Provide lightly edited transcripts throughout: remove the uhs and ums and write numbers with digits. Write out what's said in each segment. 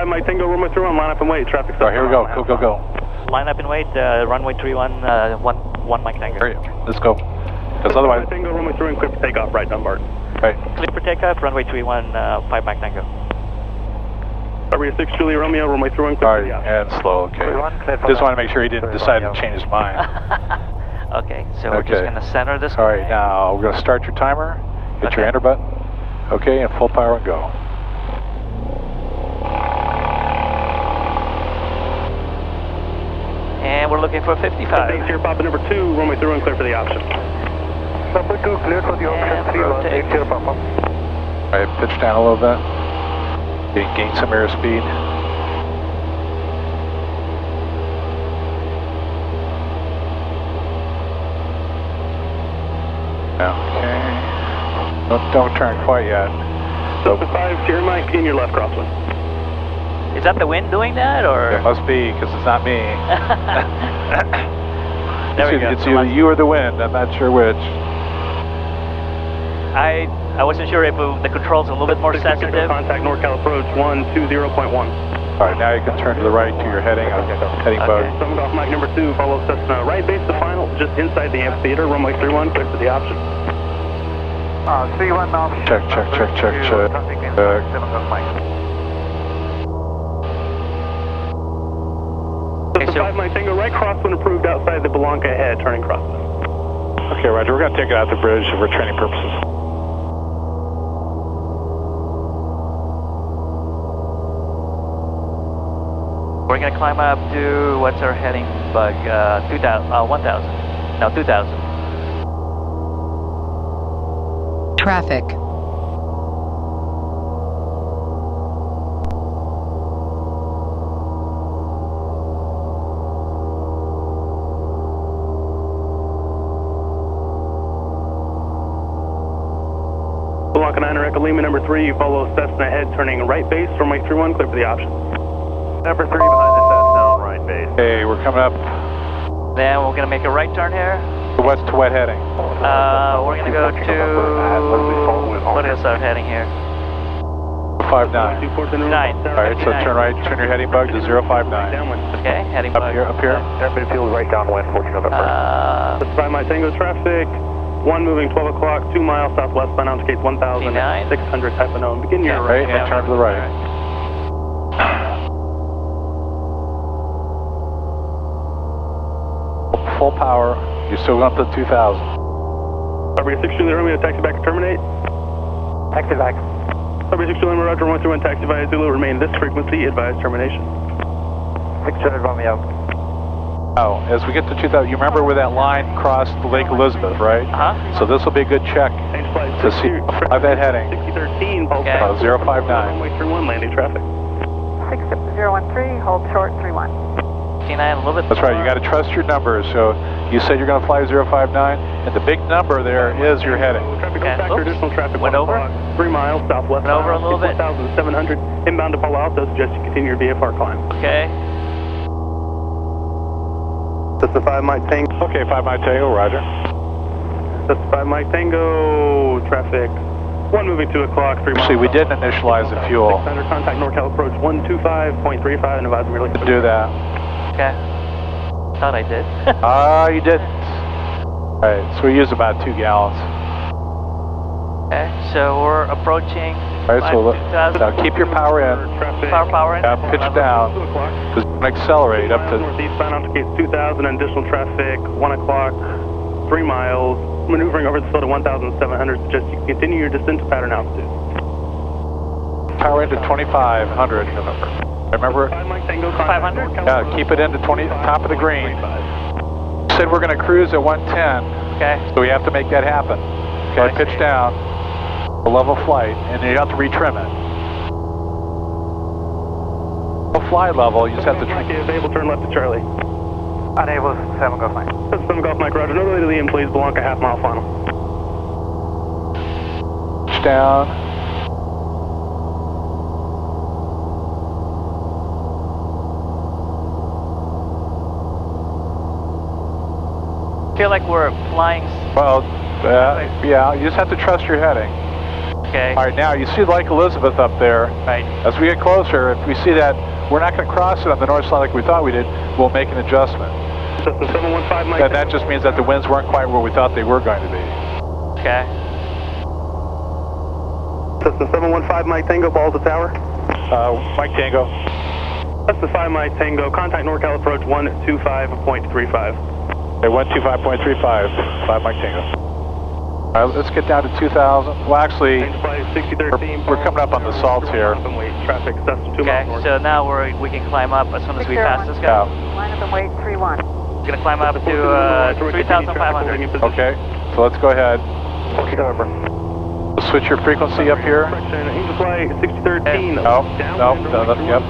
5 Mike Tango, runway 31, line up and wait, traffic. All right, here we go, go. Line up and wait, runway 31, 1 Mike Tango. Hurry, let's go. Because otherwise... Mike Tango, runway 31, clear for takeoff, right Dunbar. Right. Clear for takeoff, runway 31, 5 Mike Tango. Arena 6 Julia Romeo, runway 31, clear for the option. And slow, okay. Just want to make sure he didn't decide to change his mind. Okay, so we're just going to center this. All right, now we're going to start your timer, hit your enter button. Okay, and full power and go. And we're looking for 55. Thanks here, Papa number 2, runway 31, clear for the option. Number 2, clear for the option, 31, here, Papa. All right, pitch down a little bit. Gain some airspeed. Okay. Don't turn quite yet. So 5, Sierra Mike, in your left crosswind. Is that the wind doing that, or? It must be, because it's not me. There we go. It's either you or the wind, I'm not sure which. I wasn't sure if the control's a little bit more sensitive. Contact NorCal approach 120.1. All right, now you can turn to the right to your heading, heading bug. Summit Golf Mike number 2, follow Cessna, right base to final, just inside the amphitheater, runway 31, clear for the option. 31 now. Check. So 5 Mike Tango, right crosswind approved outside the Blanca head, turning crosswind. Okay, Roger, we're going to take it out the bridge for training purposes. We're going to climb up to, what's our heading bug? 1,000. No, 2,000. Traffic. Blanca 9 Echo Lima number 3, you follow Cessna head, turning right base, runway 31, clear for the option. Number 3 behind the Cessna, right base. Okay, we're coming up. Then we're going to make a right turn here. West to wet heading. We're going to go to, what is our heading here? 59. 9. All right, so turn right, turn your heading bug to 059. Okay, heading Up bug. here, Airplane field right downwind, 14 November. That's 5 Mike Tango traffic, 1 moving 12 o'clock, 2 miles southwest, bound on gate 1,600, type of known. Begin your right, and turn to the right. Full power, you're still going up to 2,000. Arena 6 Julia Romeo, taxi back to terminate. Taxi back. Arena 6 Julia Romeo, Roger 131, taxi via Zulu, remain this frequency, advise termination. 600 Romeo. Oh, as we get to 2,000, you remember where that line crossed Lake Elizabeth, right? So this will be a good check to see by that heading. 6013, pulse 059. Runway 31, landing traffic. 60013, hold short 31. 59, a little bit. That's right, you got to trust your numbers. So you said you're going to fly 059, and the big number there is your heading. Traffic goes back to additional traffic. Went over? 3 miles southwest. Went over a little bit. 1,700 inbound to Palo Alto. Suggest you continue your VFR climb. Okay. That's the 5 Mike Tango. Okay, 5 Mike Tango, roger. That's the 5 Mike Tango. Traffic 1 moving 2 o'clock. 3 miles. See, we didn't initialize the fuel. 600, contact NorCal approach 125.35 and advise merely. To do that. Okay. Thought I did. You didn't. All right, so we use about 2 gallons. Okay, so we're approaching. All right, so now keep your power in. Power in. Pitch down. Because we're going to accelerate up to. Northeastbound on gate 2,000 and additional traffic 1 o'clock. 3 miles. Maneuvering over the slow to 1,700. Suggest you continue your descent to pattern altitude. Power into 2,500 November. Remember? 500? Yeah, keep it into top of the green. Said we're going to cruise at 110. Okay. So we have to make that happen. Okay, pitch down. A level flight, and you have to retrim it. A fly level, you just have to trim it. Able turn left to Charlie. Unable, 7 Golf Mike. 7 Golf Mike, roger. Northerly to Liam, please. Blanca, half mile final. Pitch down. Feel like we're flying. Well, yeah, you just have to trust your heading. Okay. All right, now you see Lake Elizabeth up there. Right. As we get closer, if we see that we're not going to cross it on the north side like we thought we did, we'll make an adjustment. Cessna 715, Mike. And that just means that the winds weren't quite where we thought they were going to be. Okay. Cessna 715, Mike Tango, balls the tower. Mike Tango. Cessna 5, Mike Tango, contact NorCal approach 125.35. Okay, 125.35, 5 Mike Tango. All right, let's get down to 2,000. Well, actually, we're coming up on the salts here. Traffic, Cessna 2 Okay, miles north. so now we can climb up as soon as we pass this guy. Yeah. Line up and wait, 31. We're going to climb up to 3,500. Okay, so let's go ahead. Okay, over. We'll switch your frequency up here. Angel flight 6013. No, yep.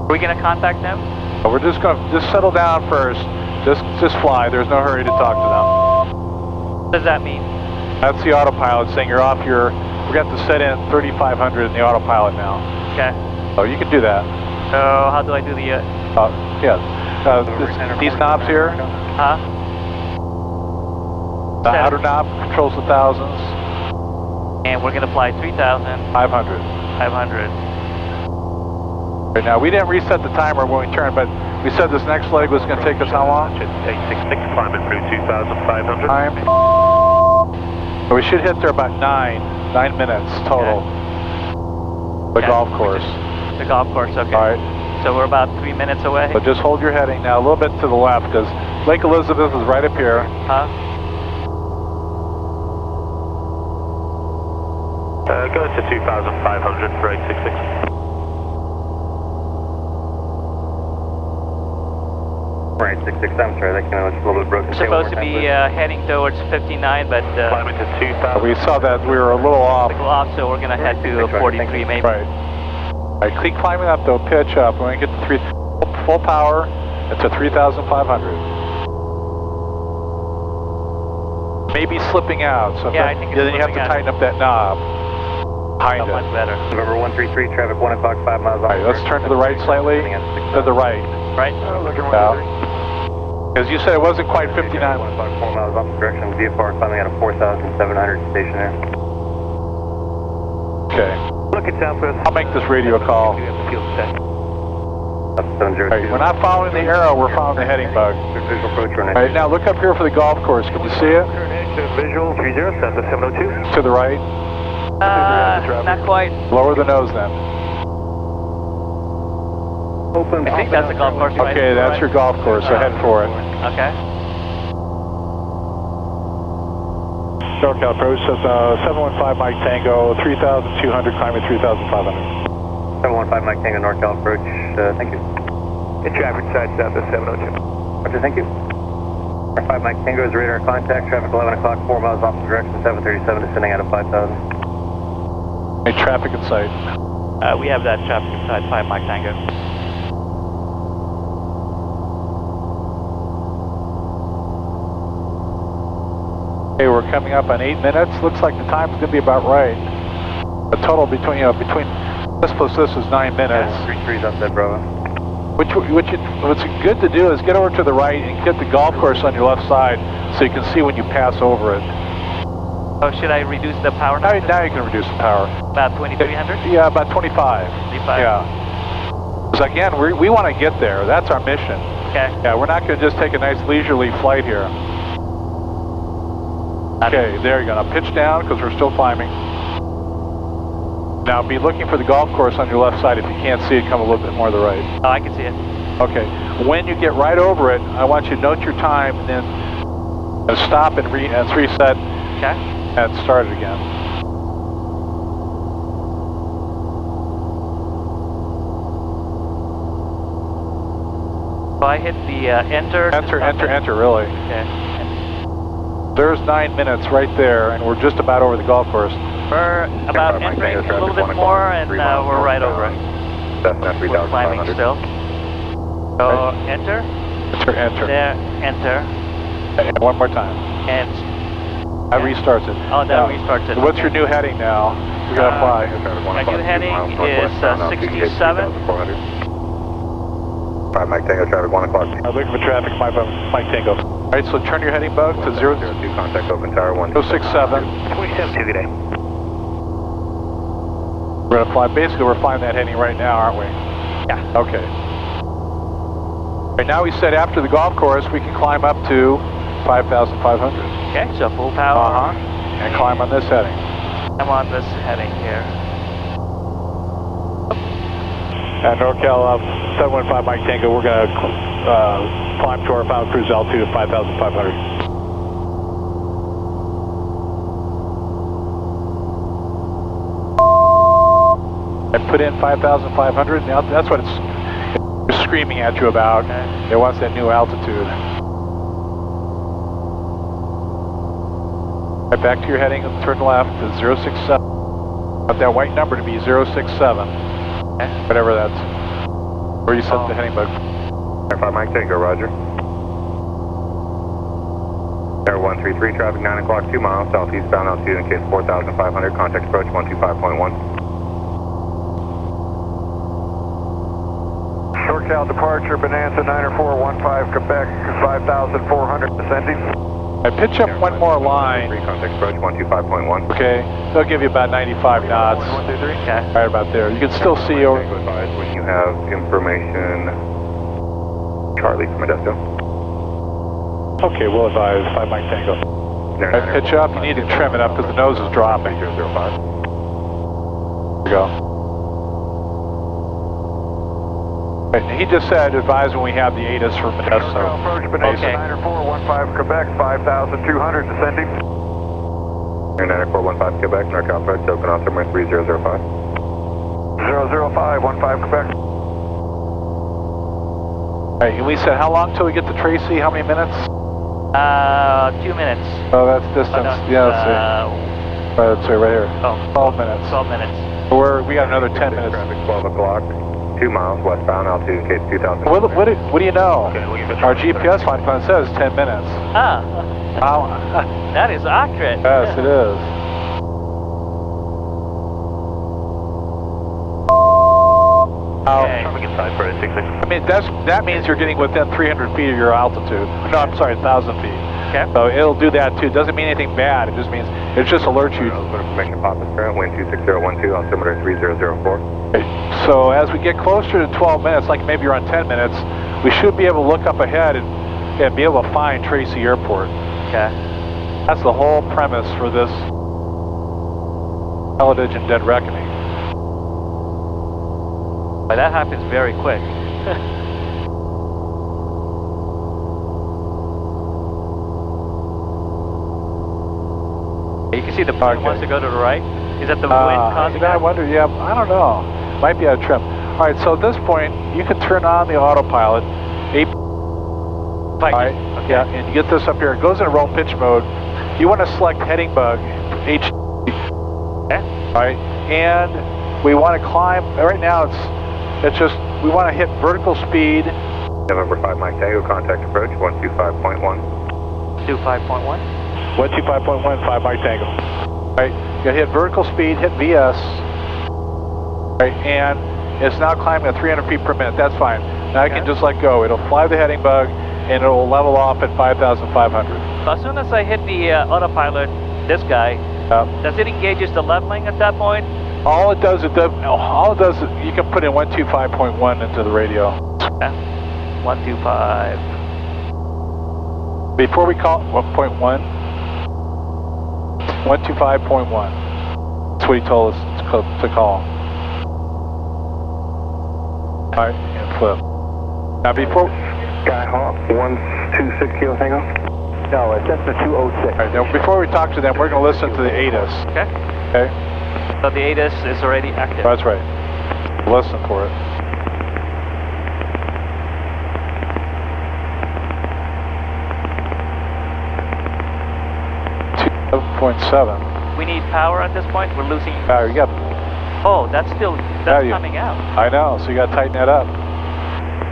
Are we going to contact them? We're just going to settle down first. Just fly. There's no hurry to talk to them. What does that mean? That's the autopilot saying you're off your. We got to set in 3,500 in the autopilot now. Okay. So you can do that. So how do I do the? Yeah. These knobs here. Huh? The outer knob controls the thousands. And we're going to fly 3,500. 500. Right now, we didn't reset the timer when we turned, but we said this next leg was going to take us how long? 866, climbing through 2,500. Time. So we should hit there about 9 minutes total. Okay. The golf course. The golf course, okay. All right. So we're about 3 minutes away. So just hold your heading now a little bit to the left because Lake Elizabeth is right up here. Huh? Go to 2,500 for 866. Right, 667, sorry, that came out a little bit broken. We're supposed to be heading towards 59, but Climbing to 2,000. We saw that we were a little off. so we're going to head to 43 maybe. Right. All right, keep climbing up though, pitch up. When we get to full power, it's a 3,500. Maybe slipping out. So Yeah, I think it's then you have to slipping tighten up that knob. Behind it. Much better. November 133, traffic 1 o'clock, 5 miles off. All right, let's turn to the right slightly. To the right. Right? Yeah. Because you said it wasn't quite 59. 1 o'clock, 4 miles off the direction. VFR climbing out of 4,700 stationary. Okay. Look at Southwest. I'll make this radio call. Up 702. Right, we're not following the arrow, we're following the heading bug. Visual approach All right, now look up here for the golf course. Can you see it? Visual 30, Cessna 702. To the right. Not quite. Lower the nose then. Open. I think that's the golf course, right? Okay, that's your golf course, so head for it. Okay. NorCal approach, 715 Mike Tango, 3,200, climbing 3,500. 715 Mike Tango, NorCal approach, thank you. Get your average side south of 702. Roger, thank you. 5 Mike Tango is radar contact, traffic 11 o'clock, 4 miles off the direction, 737 descending out of 5,000. Any traffic in sight? We have that traffic inside 5 Mike Tango. Okay, we're coming up on 8 minutes. Looks like the time's going to be about right. The total between this plus this is 9 minutes. 33's outside Bravo. What's good to do is get over to the right and get the golf course on your left side so you can see when you pass over it. Oh, should I reduce the power Now you can reduce the power. About 2,300? Yeah, about 25. 25. Yeah. Because again, we want to get there. That's our mission. Okay. Yeah, we're not going to just take a nice leisurely flight here. Okay, there you go. Now pitch down because we're still climbing. Now be looking for the golf course on your left side. If you can't see it, come a little bit more to the right. Oh, I can see it. Okay. When you get right over it, I want you to note your time and then stop and reset. Okay. And start it again. So I hit the enter. Enter, really. Okay. There's 9 minutes right there, and we're just about over the golf course. We're about entering a little bit more, and we're right over it. We're climbing still. So enter. Enter. There, enter. And one more time. And that restarts it. Oh, that restarts it. What's your new heading now? We're going to fly. My new heading is 67. 5 Mike Tango, traffic 1 o'clock. I'm looking for traffic, Mike Tango. Alright, so turn your heading bug to 002, contact open tower 067. 27.2, good day. We're going to fly, basically we're flying that heading right now, aren't we? Yeah. Okay. Right now we said after the golf course we can climb up to 5,500. Okay, so full power. And climb on this heading. I'm on this heading here. At NorCal 715 Mike Tango, we're going to climb to our final cruise altitude of 5,500. I put in 5,500. Now that's what it's screaming at you about. Okay. It wants that new altitude. Right back to your heading and turn left to 067. Want that white number to be 067. Okay. Whatever that's. Where you set the heading bug. CFI Mike Tango, roger. Air 133, traffic 9 o'clock, 2 miles, southeastbound altitude in case 4,500, contact approach 125.1. NorCal departure, Bonanza 90415, Quebec, 5,400, descending. I pitch up one more line. Contact approach 125.1. Okay, they'll give you about 95 knots. 123. Okay. Right about there. You can still see over. When you have information, Charlie from Modesto. Okay, we'll advise 5 Mike Tango. Right, pitch up, you need to trim it up because the nose is dropping. 005. There we go. Right, he just said advise when we have the ATIS for Modesto. Approach, Bonanza Okay. 90415, Quebec, 5,200, descending. Air 90415 Quebec, NorCal approach, open on somewhere 3005. 00515, Quebec. Right, and we said how long till we get to Tracy? How many minutes? 2 minutes. Oh, that's distance. No, Yeah, let's see. Let's see, right here. 12 minutes. 12 minutes. We got another 10 minutes. Traffic 12 o'clock, 2 miles westbound, altitude case 2,000. What do you know? Our GPS line says 10 minutes. Ah, Wow. that is accurate. Yes, it is. Okay. I mean, that means you're getting within 300 feet of your altitude. No, I'm sorry, 1,000 feet. Okay. So it'll do that too. It doesn't mean anything bad. It just means, it just alerts you. Information pop is current, wind 26012, altimeter 3004. So as we get closer to 12 minutes, like maybe around 10 minutes, we should be able to look up ahead and be able to find Tracy Airport. Okay. That's the whole premise for this television dead reckoning. But that happens very quick. You can see the plane wants to go to the right. Is that the wind causing that? I wonder, yeah, I don't know. Might be out of trim. All right, so at this point, you can turn on the autopilot. All right, Okay. yeah, and you get this up here. It goes in roll pitch mode. You want to select heading bug, H. Okay. All right, and we want to climb. Right now, it's just we want to hit vertical speed. November 5 Mike Tango, contact approach 125.1. 25.1. 125.1, 5 Mike Tango. All right, you gotta hit vertical speed, hit VS. All right, and it's now climbing at 300 feet per minute. That's fine. Now I can just let go. It'll fly the heading bug, and it will level off at 5,500. So as soon as I hit the autopilot, this guy, does it engages the leveling at that point? All it does, you can put in 125.1 into the radio. Okay. 125. Before we call 1.1, 125.1. That's what he told us to call. All right, and flip. Now before... Skyhawk 126 Kilo Tango? No, Cessna 206. All right, now before we talk to them, we're going to listen to the ATIS. Okay. Okay? So the ATIS is already active. That's right. Listen for it. We need power at this point. We're losing Power, you got. Oh, that's coming out. I know, so you got to tighten that up.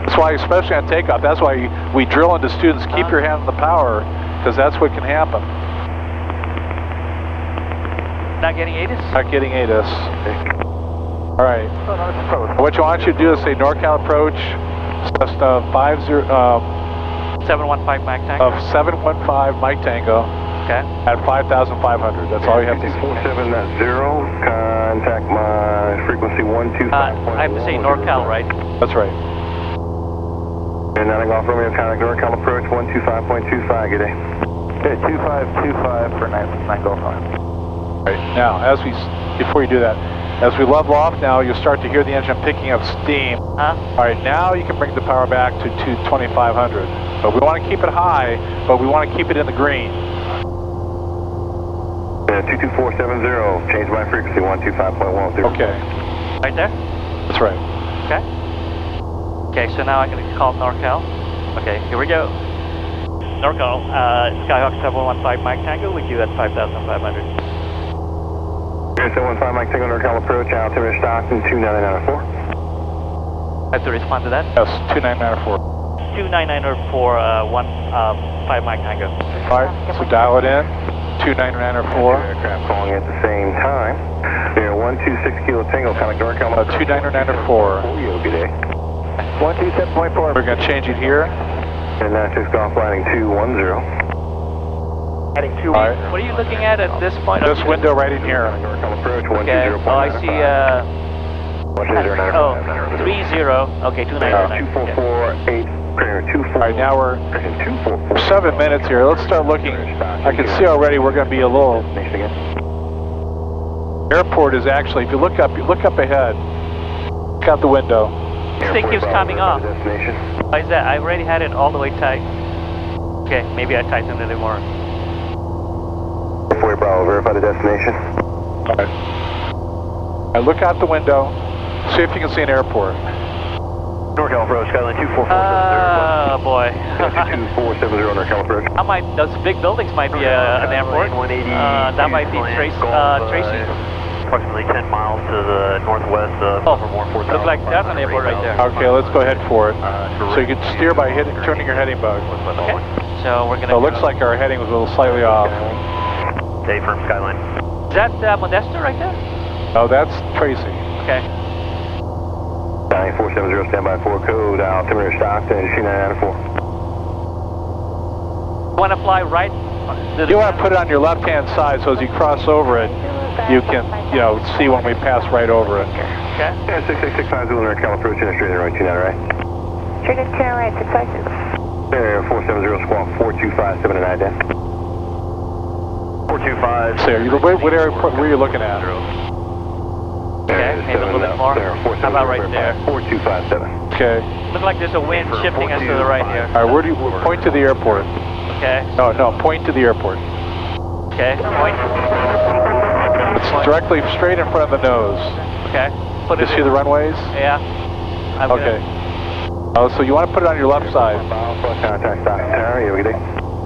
That's why, especially on takeoff, that's why we drill into students, keep your hand on the power, because that's what can happen. Not getting ATIS? Not getting ATIS. All right. What you want you to do is say NorCal approach, Cessna 715 Mike Tango. Of 715 Mike Tango. Okay. At 5,500. That's all you have to say. 247.0, contact my frequency 125. I have to say NorCal, right? That's right. And now off Romeo, contact NorCal approach 125.25, good day. Okay, 2525 for 9 Golf. Right. Now, before you do that, as we level off now, you'll start to hear the engine picking up steam. Huh? All right, now you can bring the power back to 2500. But we want to keep it high, but we want to keep it in the green. 22470, change my frequency 125.10. Okay. Right there? That's right. Okay. Okay, so now I'm going to call NorCal. Okay, here we go. NorCal, Skyhawk 715 Mike Tango, with you at 5,500. 715 Mike Tango, NorCal approach, altimeter Stockton 29904. I have to respond to that? Yes, 2994. 29904, 15 Mike Tango. All right, so dial it in. 29904. Aircraft calling at the same time. They're 126 Kilo Tango, contact NorCal. 29904. Good day. 127.4. We're going to change it here. And 96 Golf landing 210. Heading 2. All right. What are you looking at this point? This window right in here. NorCal approach Okay. 120.95. Oh, I see, 30. Okay, 299. 2448. All right, now we're 7 minutes here. Let's start looking. I can see already we're going to be a little. Airport is actually, if you look up ahead, look out the window. This thing keeps coming off. Why is that? I already had it all the way tight. Okay, maybe I tightened it more. 4 Bravo, verify the destination. All right. I look out the window, see if you can see an airport. NorCal approach, Skyline 24470. Oh boy. 22470 NorCal approach. Those big buildings might be an airport. That might be Tracy. Approximately 10 miles to the northwest of Livermore, 4,000. Looks like that's an airport right there. Okay, let's go ahead for it. So you can steer by turning your heading bug. Okay. So we're gonna. So it looks like our heading was a little slightly off. Day from Skyline. Is that Modesto right there? Oh, that's Tracy. Okay. 9470, standby 4 code, altimeter Stockton 2994. Want to fly right? You want to put it on your left-hand side so as you cross over it, you can, see when we pass right over it. Okay. Yeah, 6665 NorCal approach, straight right, 29 right. Straight right, 656. There, 470 squawk 4257 Dan. 425. So what area, where are you looking at? Okay, maybe a little bit more. How about right there? 4257. Okay. Looks like there's a wind shifting us to the right here. All right, where do you point to the airport? Okay. No, point to the airport. Okay. Point. It's directly straight in front of the nose. Okay. Put You it see in. the runways? Yeah. Okay. Oh, so you want to put it on your left side. Contact Stockton Tower, yeah, we get it.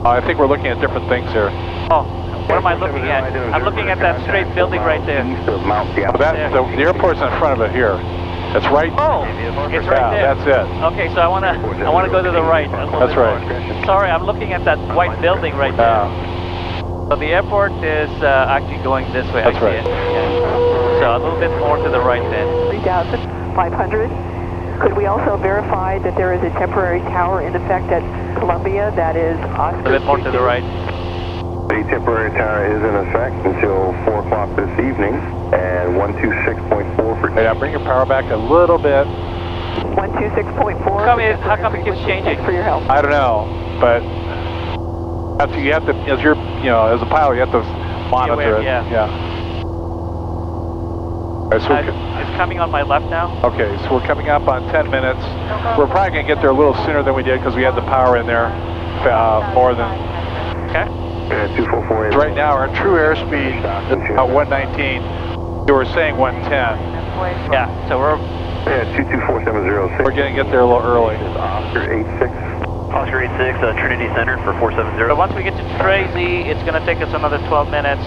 I think we're looking at different things here. Oh, what am I looking at? I'm looking at that straight building right there. East of Mount The airport's in front of it here. It's right. Oh, it's right there. That's it. Okay, so I wanna go to the right. That's right. Sorry, I'm looking at that white building right there. So the airport is actually going this way. That's I see right. it. Okay. So a little bit more to the right then. 3,500. Could we also verify that there is a temporary tower in effect at Columbia that is Oscar? A little bit more to the right. The temporary tower is in effect until 4 o'clock this evening, and 126.4 for... Yeah, bring your power back a little bit. 126.4. How come it keeps changing? Thanks for your help. I don't know, but you have to, as you're, as a pilot, you have to monitor it. Yeah. All right, so It's coming on my left now. okay, so we're coming up on 10 minutes. We're probably going to get there a little sooner than we did because we had the power in there more than... Okay. 2448. Right now, our true airspeed is about 119. You were saying 110. Yeah, so we're... Yeah, 22470. We're going to get there a little early. Oscar 86. Oscar 86, Trinity Center for 470. But once we get to Tracy, it's going to take us another 12 minutes.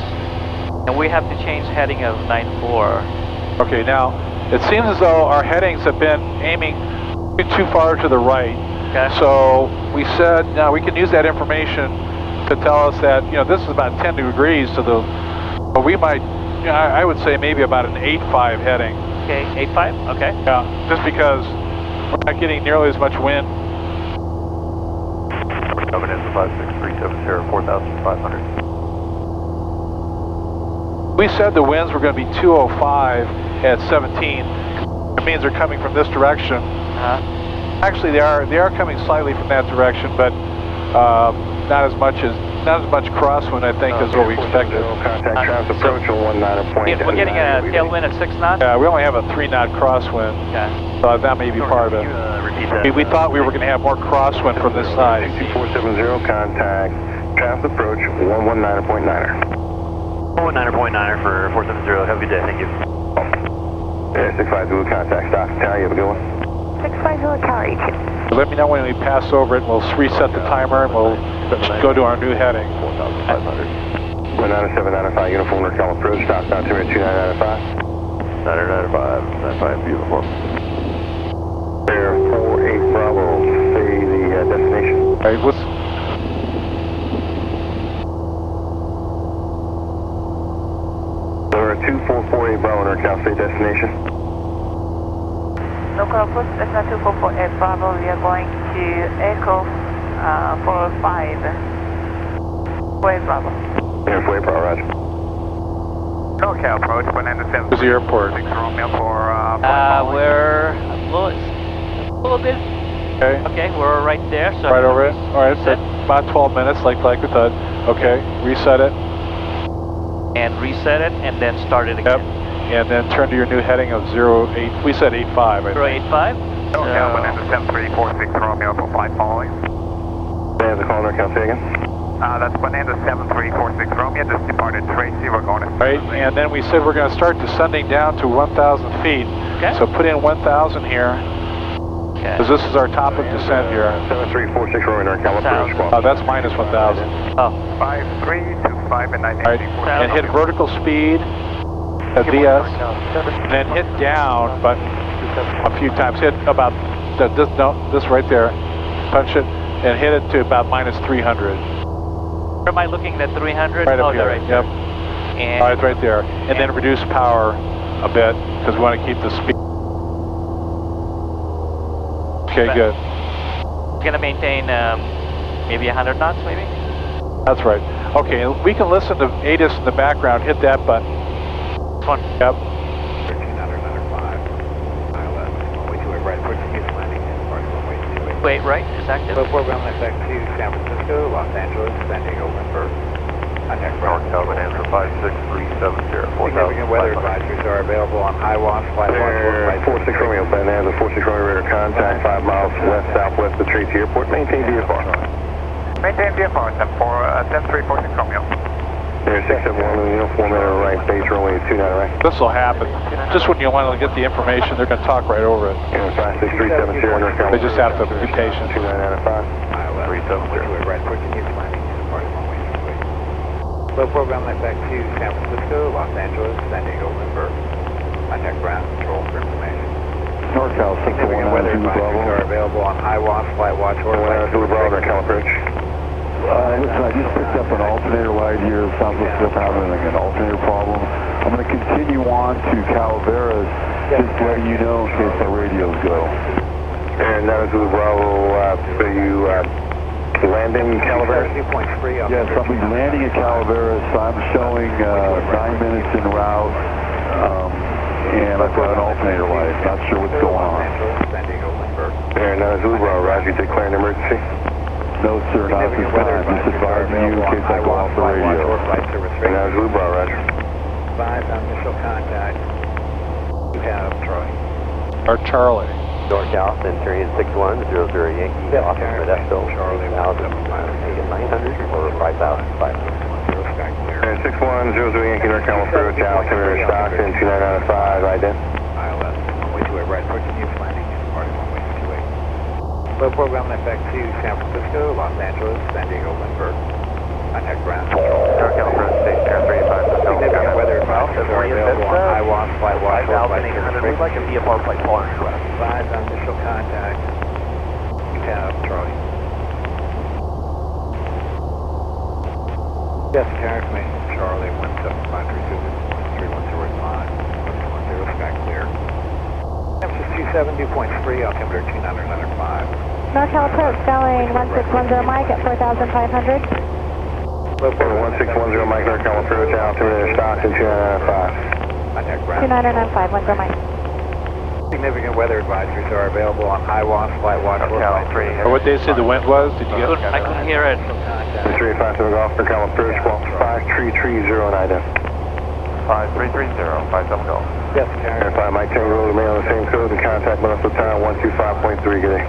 And we have to change heading of 94. Okay, now, it seems as though our headings have been aiming too far to the right. Okay. So we said, now we can use that information to tell us that, this is about 10 degrees to the, but we might, I would say maybe about an 8.5 heading. Okay, 8.5, okay. Yeah, just because we're not getting nearly as much wind. Bonanza 56370, 4,500. We said the winds were going to be 205 at 17. It means they're coming from this direction. Actually, they are coming slightly from that direction, but not as much crosswind, I think, as what we expected. Contact traffic approach on 19.9. We're getting a tailwind at 6 knots? Yeah, we only have a 3 knot crosswind. Okay. So that may be part of it. We thought we were going to have more crosswind from this side. 470, contact traffic approach 119.9er. 119.9er for 470. Have a good day. Thank you. 650 contact stop. Tower, you have a good one. 650 Tower 18. Let me know when we pass over it, and we'll reset the timer, and we'll go to our new heading. 4,500. 19795, uniform NorCal approach, stop down to 2995. 995, beautiful. Air 48 Bravo, say the destination. All right, what's... There are 2448 Bravo, NorCal, say destination. Local approach, Cessna 2448 Bravo, we are going to Echo 45. 48 Bravo. Air 48 Bravo, roger. NorCal approach, Where's the airport? We're a little bit. Okay. Okay, we're right there. So Right over it? All right, so about 12 minutes, like we thought. Okay, reset it. And reset it, and then start it again. Yep. And then turn to your new heading of 08. We said 85, I think. 085. NorCal, Bonanza 7346 Romeo for flight following. Bonanza call NorCal, say again. That's Bonanza 7346 Romeo, just departed Tracy, we're going to... Right, and then we said we're going to start descending down to 1,000 feet. Okay. So put in 1,000 here, Okay. because this is our top of descent here. 7346 Romeo, NorCal approach. Oh, that's minus 1,000. Oh. 5325 and 19. All right, and hit vertical speed at VS, and then hit down button a few times. Hit about this right there. Punch it and hit it to about minus 300. Where am I looking at 300? Right up oh, here. Right Yep. And All right, right there. And then reduce power a bit because we want to keep the speed. Okay, good. going to maintain maybe 100 knots, maybe? That's right. Okay, we can listen to ATIS in the background. Hit that button. This one? Yep. 1395, Wait, right? Is active? program effect to San Francisco, Los Angeles, San Diego, Lindbergh. Contact NorCal, Bonanza 56370, 4,500. Significant weather advisories are available on high watch, flight watch, 46 Romeo, Bonanza 46 Romeo, radar contact 5 miles west-southwest of Tracy Airport. Maintain VFR. Maintain VFR, 7346 Romeo. Air 671, uniform at our right, base runway 29 right. This will happen. Just when you want to get the information, they're going to talk right over it. Air 56370, NorCal. They just have to be patient. 2995. 370. Right, quick, continue flying. Low program effect to San Francisco, Los Angeles, San Diego, Lindbergh. Contact ground control for information. NorCal, 619, Weather advisories are available on high watch, flight watch, or flight Zulu Bravo, NorCal approach. Listen, I just picked up an alternator light here. Sounds like we're having an alternator problem. I'm going to continue on to Calaveras, just letting you know in case our radios go. And that is Zulu Bravo, so you landing Calaveras? Yes, I'll be landing at Calaveras. I'm showing 9 minutes en route, and I've got an alternator light. Not sure what's going on. And that is Zulu Bravo, roger, declaring emergency. No, sir, not at this time. Just advising you in case I go off the radio. And that is Zulu Bravo, roger. 5 initial contact. You have Troy. Or Charlie. NorCal, Centurion 6100 Yankee, off of Modesto, 8,900 or 5,500. And 6100 Yankee, NorCal approach, altimeter Stockton, 2995, ident. ILS, runway 28 right, continue landing in party runway 28. Low program effect to San Francisco, Los Angeles, San Diego, Lindbergh. Contact ground. NorCal approach, station air 35. Significant weather advisories are available on high watch, flight watch, 5,800. We'd like a VFR flight following direct. 5 initial contact. You have Charlie. Yes, carriage maintenance, Charlie, 17532, 310 sky clear. Emphasis 270.3, altimeter 2995. NorCal approach, going 1610 Mike at 4,500. 1610 Mike, NorCal approach, altimeter Stockton 2995. 2995, 10 Mike. Significant weather advisories are available on high watch, flight watch, or flight 3. Or what they said the wind was? Did you get? I couldn't hear it. 357 Golf, NorCal approach, 5330 ident. 5330, 57 Golf. Yes, Air 5 Mike Tango, remain on the same code and contact Modesto Tower 125.3, good day.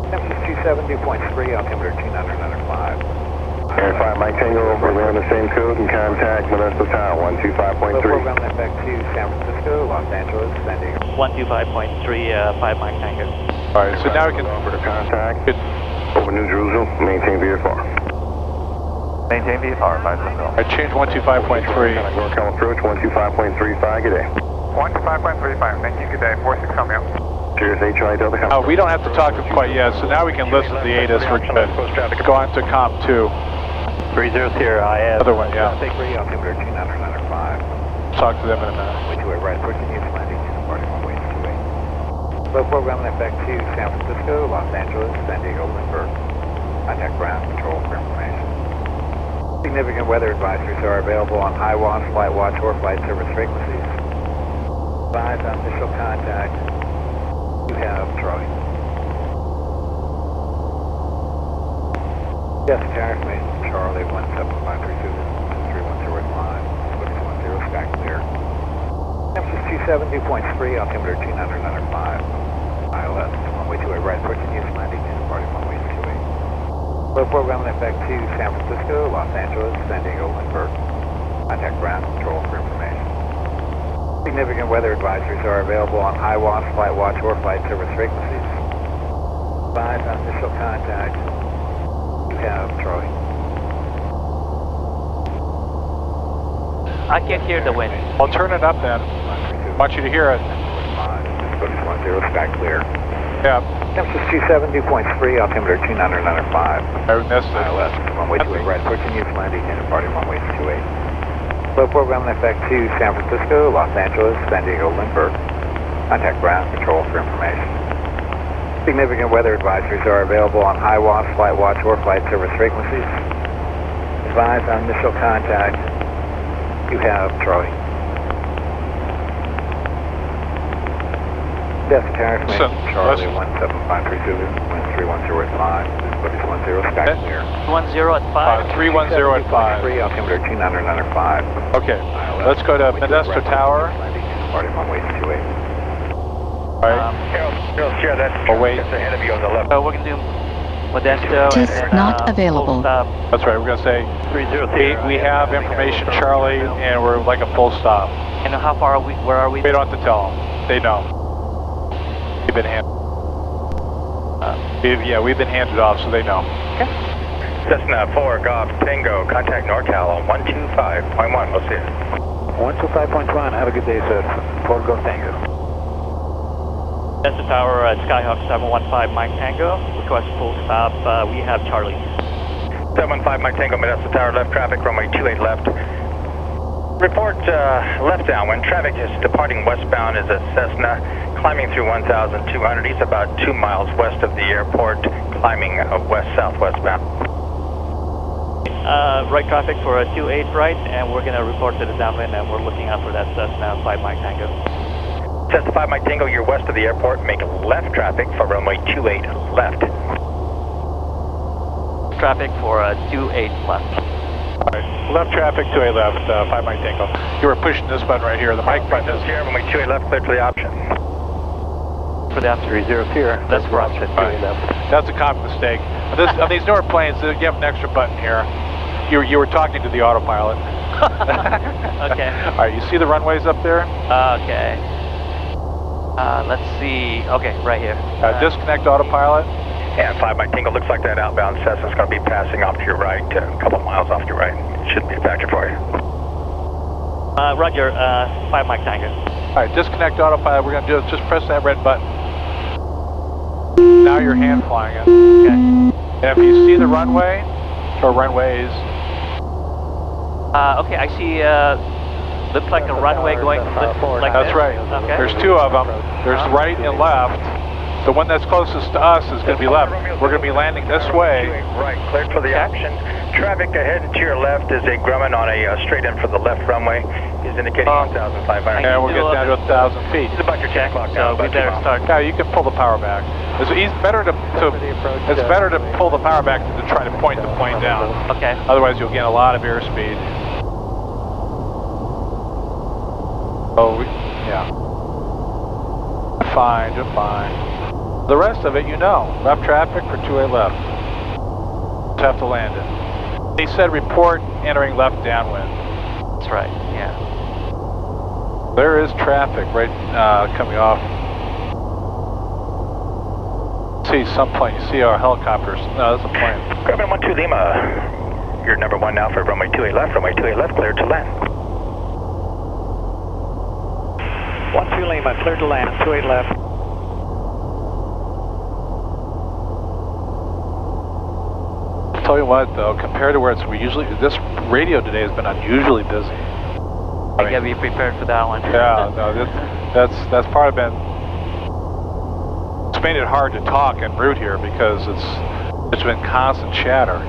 Temperature 270.3, altimeter 2995. Air 5 Mike Tango, remain on the same code and contact Modesto Tower 125.3. Program effect to San Francisco, Los Angeles, San Diego. 125.3, 5 Mike Tango. All right, so now we can offer to contact over New Jerusalem, maintain VFR. Maintain VFR, 570. I changed 125.3. NorCal approach 125.35, good day. 125.35, thank you, good day. 46 coming up. Cheers, HI Delta. Oh, we don't have to talk to them quite yet, so now we can listen to the ATIS for good. Go on to Comp 2. 30 here, IS. Other one, yeah. Take 3, altimeter 2995. Talk to them in a minute. Way to right, pushing you, landing, departing on way to 28. Low program in effect to San Francisco, Los Angeles, San Diego, Lindbergh. Contact ground control for information. Significant weather advisories are available on high watch, flight watch, or flight service frequencies. Advise on initial contact. You have Charlie. Yes, Tariff Mason, Charlie, 17532, 3105, 10 Sky Clear. Temperature 270.3, altimeter 2995. ILS, runway 28 right, pushing you, landing, departing runway 28. Low program in effect to San Francisco, Los Angeles, San Diego, Lindbergh. Contact ground control for information. Significant weather advisories are available on high watch, flight watch, or flight service frequencies. Advise on initial contact. You have Charlie. I can't hear the wind. I'll turn it up then. I want you to hear it. 10 Sky Clear. Yeah. Temperature 270.3, altimeter 2995. I missed it. ILS, runway 28 right, pushing you, landing, and departing runway 28. Low program in effect to San Francisco, Los Angeles, San Diego, Lindbergh. Contact ground control for information. Significant weather advisories are available on high watch, flight watch, or flight service frequencies. Advise on initial contact. You have Charlie. Yes, Tariff Mason, Charlie, 17532, wind 310 at 5. This is 10 Sky Clear. 10 at 5. 310 at 5. 3, altimeter 2995. Okay, let's go to Modesto Tower. Departing runway 28. All right. Share that. Oh, wait. Ahead of you on the left. So we're going to do Modesto. TIS and, not available. full stop. That's right, we're going to say, we have information, Charlie, and we're like a full stop. And how far are we? Where are we? We don't have to tell them. They know. We've been handed. We've been handed off, so they know. Okay. Cessna 4 Golf Tango, contact NorCal on 125.1. We'll see you. 125.1. Have a good day, sir. 4 Golf Tango. That's the tower, Skyhawk 715 Mike Tango. Request full stop. We have Charlie. 715 Mike Tango, Modesto Tower, left traffic, runway 28 left. Report left downwind. Traffic is departing westbound is a Cessna, climbing through 1,200. He's about 2 miles west of the airport, climbing west-southwest bound. Right traffic for a 28 right, and we're going to report to the downwind, and we're looking out for that Cessna 5 Mike Tango. Cessna 5 Mike Tango, you're west of the airport. Make left traffic for runway 28 left. Traffic for a 28 left. All right, left traffic, 28 left, 5 Mike Tango. You were pushing this button right here, the mic button is here, runway 28 left, clear to the option. For the option. 30 here. That's for option. That's a common mistake. On these newer planes, you have an extra button here. You were talking to the autopilot. Okay. All right, you see the runways up there? Okay. Let's see. Okay, right here. Disconnect autopilot. And 5 Mike Tango, looks like that outbound Cessna's going to be passing off to your right, a couple miles off to your right. It shouldn't be a factor for you. Roger, 5 Mike Tango. All right, disconnect autopilot. We're going to just press that red button. Now your hand flying it. Okay. And if you see the runway, or runways. Okay, I see, looks like a runway going like That's this. right. Okay. There's 2 of them. There's right and left. The one that's closest to us is going to be left. We're going to be landing this way. Right, cleared for the option. Traffic ahead and to your left is a Grumman on a straight in for the left runway. He's indicating 1,500. And we'll get down to 1,000 feet. It's about your check clock now. So we better start. Yeah, you can pull the power back. It's better to pull the power back than to try to point the plane down. Okay. Otherwise, you'll gain a lot of airspeed. Oh, yeah. Fine, just fine. The rest of it, you know. Left traffic for 2A left. Just have to land it. He said report entering left downwind. That's right, yeah. There is traffic right coming off. See some plane. You see our helicopters. No, that's a plane. Grumman 12 Lima. You're number 1 now for runway 28 left. Runway 28 left, cleared to land. 12 Lima, cleared to land, 28 left. Tell you what though, compared to where this radio today has been unusually busy. I gotta be prepared for that one. Yeah, no, that's part of it. It's made it hard to talk en route here because it's been constant chatter.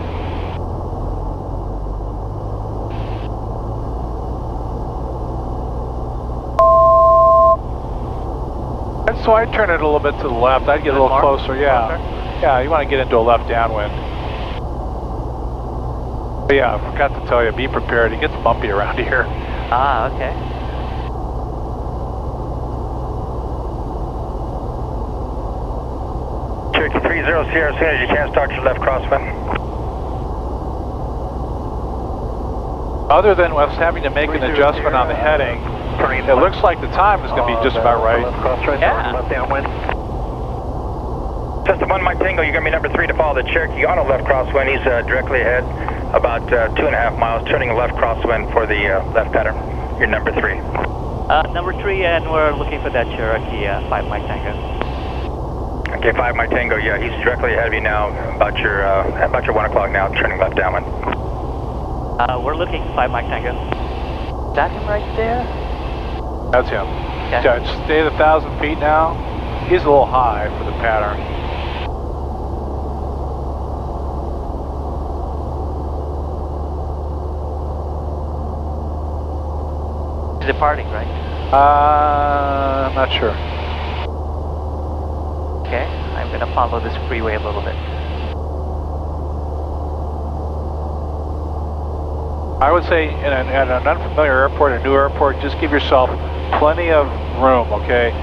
And so I'd turn it a little bit to the left. I'd get a little closer, yeah. Yeah, you want to get into a left downwind. But yeah, I forgot to tell you, be prepared. It gets bumpy around here. Ah, okay. Cherokee 30 Sierra, as soon as you can, start your left crosswind. Other than us having to make an adjustment on the heading, it looks like the time is going to be just about right. Yeah. Left downwind. Just 1 Mike Tango, you're going to be number 3 to follow the Cherokee on a left crosswind. He's directly ahead, about 2.5 miles, turning a left crosswind for the left pattern. You're number 3. Number 3, and we're looking for that Cherokee 5 Mike Tango. Okay, 5 Mike Tango, yeah, he's directly ahead of you now, about your 1 o'clock now, turning left downwind. We're looking for 5 Mike Tango. Is that him right there? That's him. Okay. Yeah, stay at 1,000 feet now. He's a little high for the pattern. Departing, right? I'm not sure. Okay, I'm gonna follow this freeway a little bit. I would say at an unfamiliar airport, a new airport, just give yourself plenty of room, okay?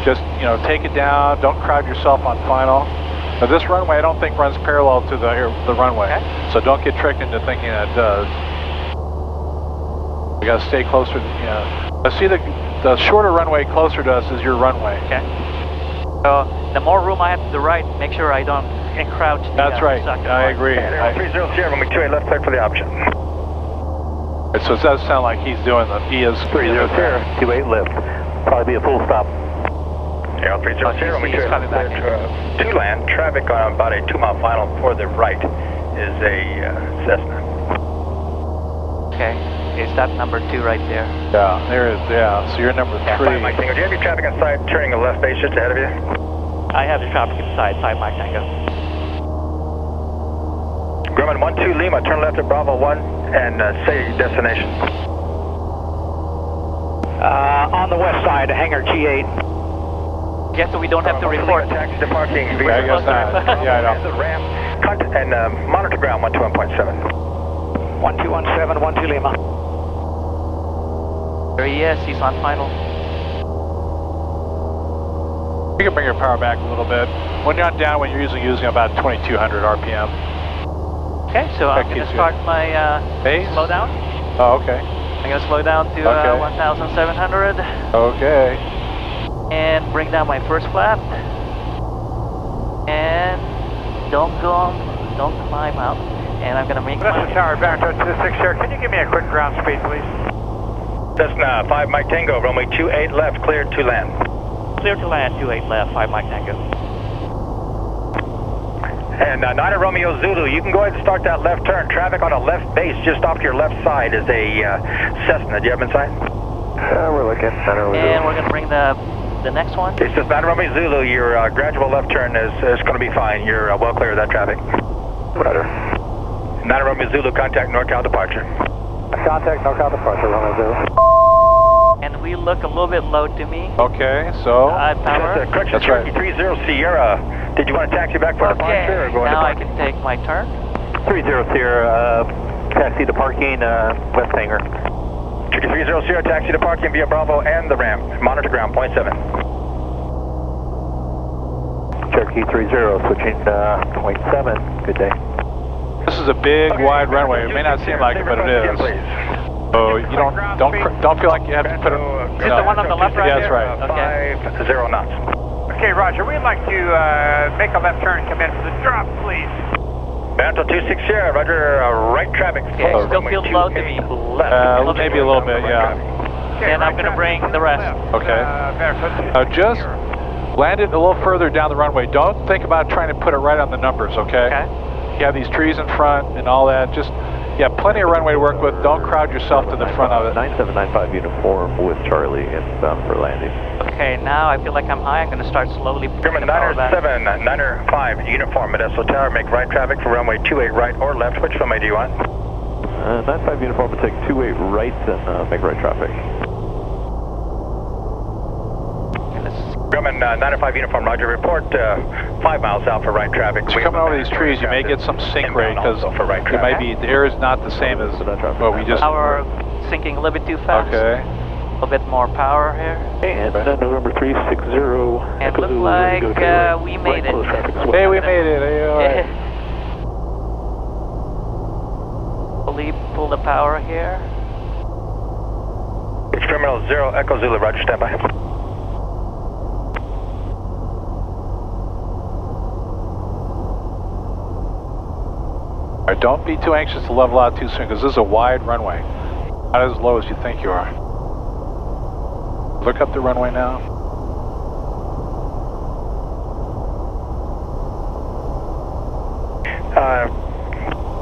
Just, you know, take it down, don't crowd yourself on final. Now this runway I don't think runs parallel to the runway, okay. So don't get tricked into thinking that it does. We gotta stay closer, you know. See the shorter runway closer to us is your runway. Okay. So the more room I have to the right, make sure I don't encroach. That's right, I agree. 30 Sierra, runway 28 left, cleared for the option. So it does sound like he's doing he is 30 Sierra, 28 left. Probably be a full stop. Yeah, 30 Sierra, runway 28 left, to land. Traffic on about a 2-mile final for the right is a Cessna. Okay. Is that number 2 right there? Yeah, there is, yeah. So you're number 3. 5 Mike Tango, do you have your traffic inside, turning a left base just ahead of you? I have the traffic inside, 5 Mike Tango. Grumman 12 Lima, turn left at Bravo 1 and say destination. On the west side, hangar G8. Yes, so we don't have to report. Taxi departing via I guess not. Yeah, I know. the ramp. And monitor ground 121.7. 1217, 12 Lima. There he is, he's on final. You can bring your power back a little bit. When you're on downwind, you're usually using about 2,200 RPM. Okay, so I'm going to start my slow down. Oh, okay. I'm going to slow down to 1,700. Okay. And bring down my first flap. And don't climb out. And I'm going to make Cessna Tower, Advantage 26 Sierra. Can you give me a quick ground speed, please? Cessna 5 Mike Tango, runway 28 left, cleared to land. Clear to land, 28 left, 5 Mike Tango. And 9 Romeo Zulu, you can go ahead and start that left turn. Traffic on a left base just off your left side is a Cessna. Do you have in sight? We're looking. And we're going to bring the the next one? It's just Romeo Zulu. Your gradual left turn is going to be fine. You're well clear of that traffic. Roger. Romeo Zulu, contact NorCal departure. Contact NorCal departure, Romeo Zulu. And we look a little bit low to me. Okay, so... power. Correction, That's right. 30 Sierra. Did you want to taxi back for departure or go now I can take my turn. 30 Sierra, taxi to parking, left hangar. 30 Sierra, taxi to parking via Bravo and the ramp. Monitor ground, 0.7. Cherokee 30, switching 0.7. Good day. This is a big, wide runway. It may not seem like it, but it is. So you don't feel like you have to put it. Is the one on the left right Yeah, that's here? right. Okay. 50 knots. Okay, Roger. We'd like to make a left turn and come in for the drop, please. Mantle 26 Sierra, Roger, right traffic. Okay, still feels low to me. Maybe a little bit, yeah. Okay, And I'm going to bring the rest. Okay. Just land it a little further down the runway. Don't think about trying to put it right on the numbers, okay? Okay. You have these trees in front and all that. Just, plenty of runway to work with. Don't crowd yourself to the front of it. 9795 uniform with Charlie inbound for landing. Okay, now I feel like I'm high. I'm going to start slowly German 907, 905 uniform, Modesto Tower, make right traffic for runway 28 right or left. Which runway do you want? 95 uniform will take 28 right and make right traffic. Grumman 905 uniform, Roger, report 5 miles out for right traffic. As you're coming over these trees, you may get some sink rate because it might be, the air is not the same as what we just... Power sinking a little bit too fast. Okay. A little bit more power here. And November 360. And looks like we made it. Hey, we made it. Hey, all right. Fully pull the power here. It's Terminal 0, Echo Zulu, Roger, standby. All right, don't be too anxious to level out too soon because this is a wide runway. Not as low as you think you are. Look up the runway now.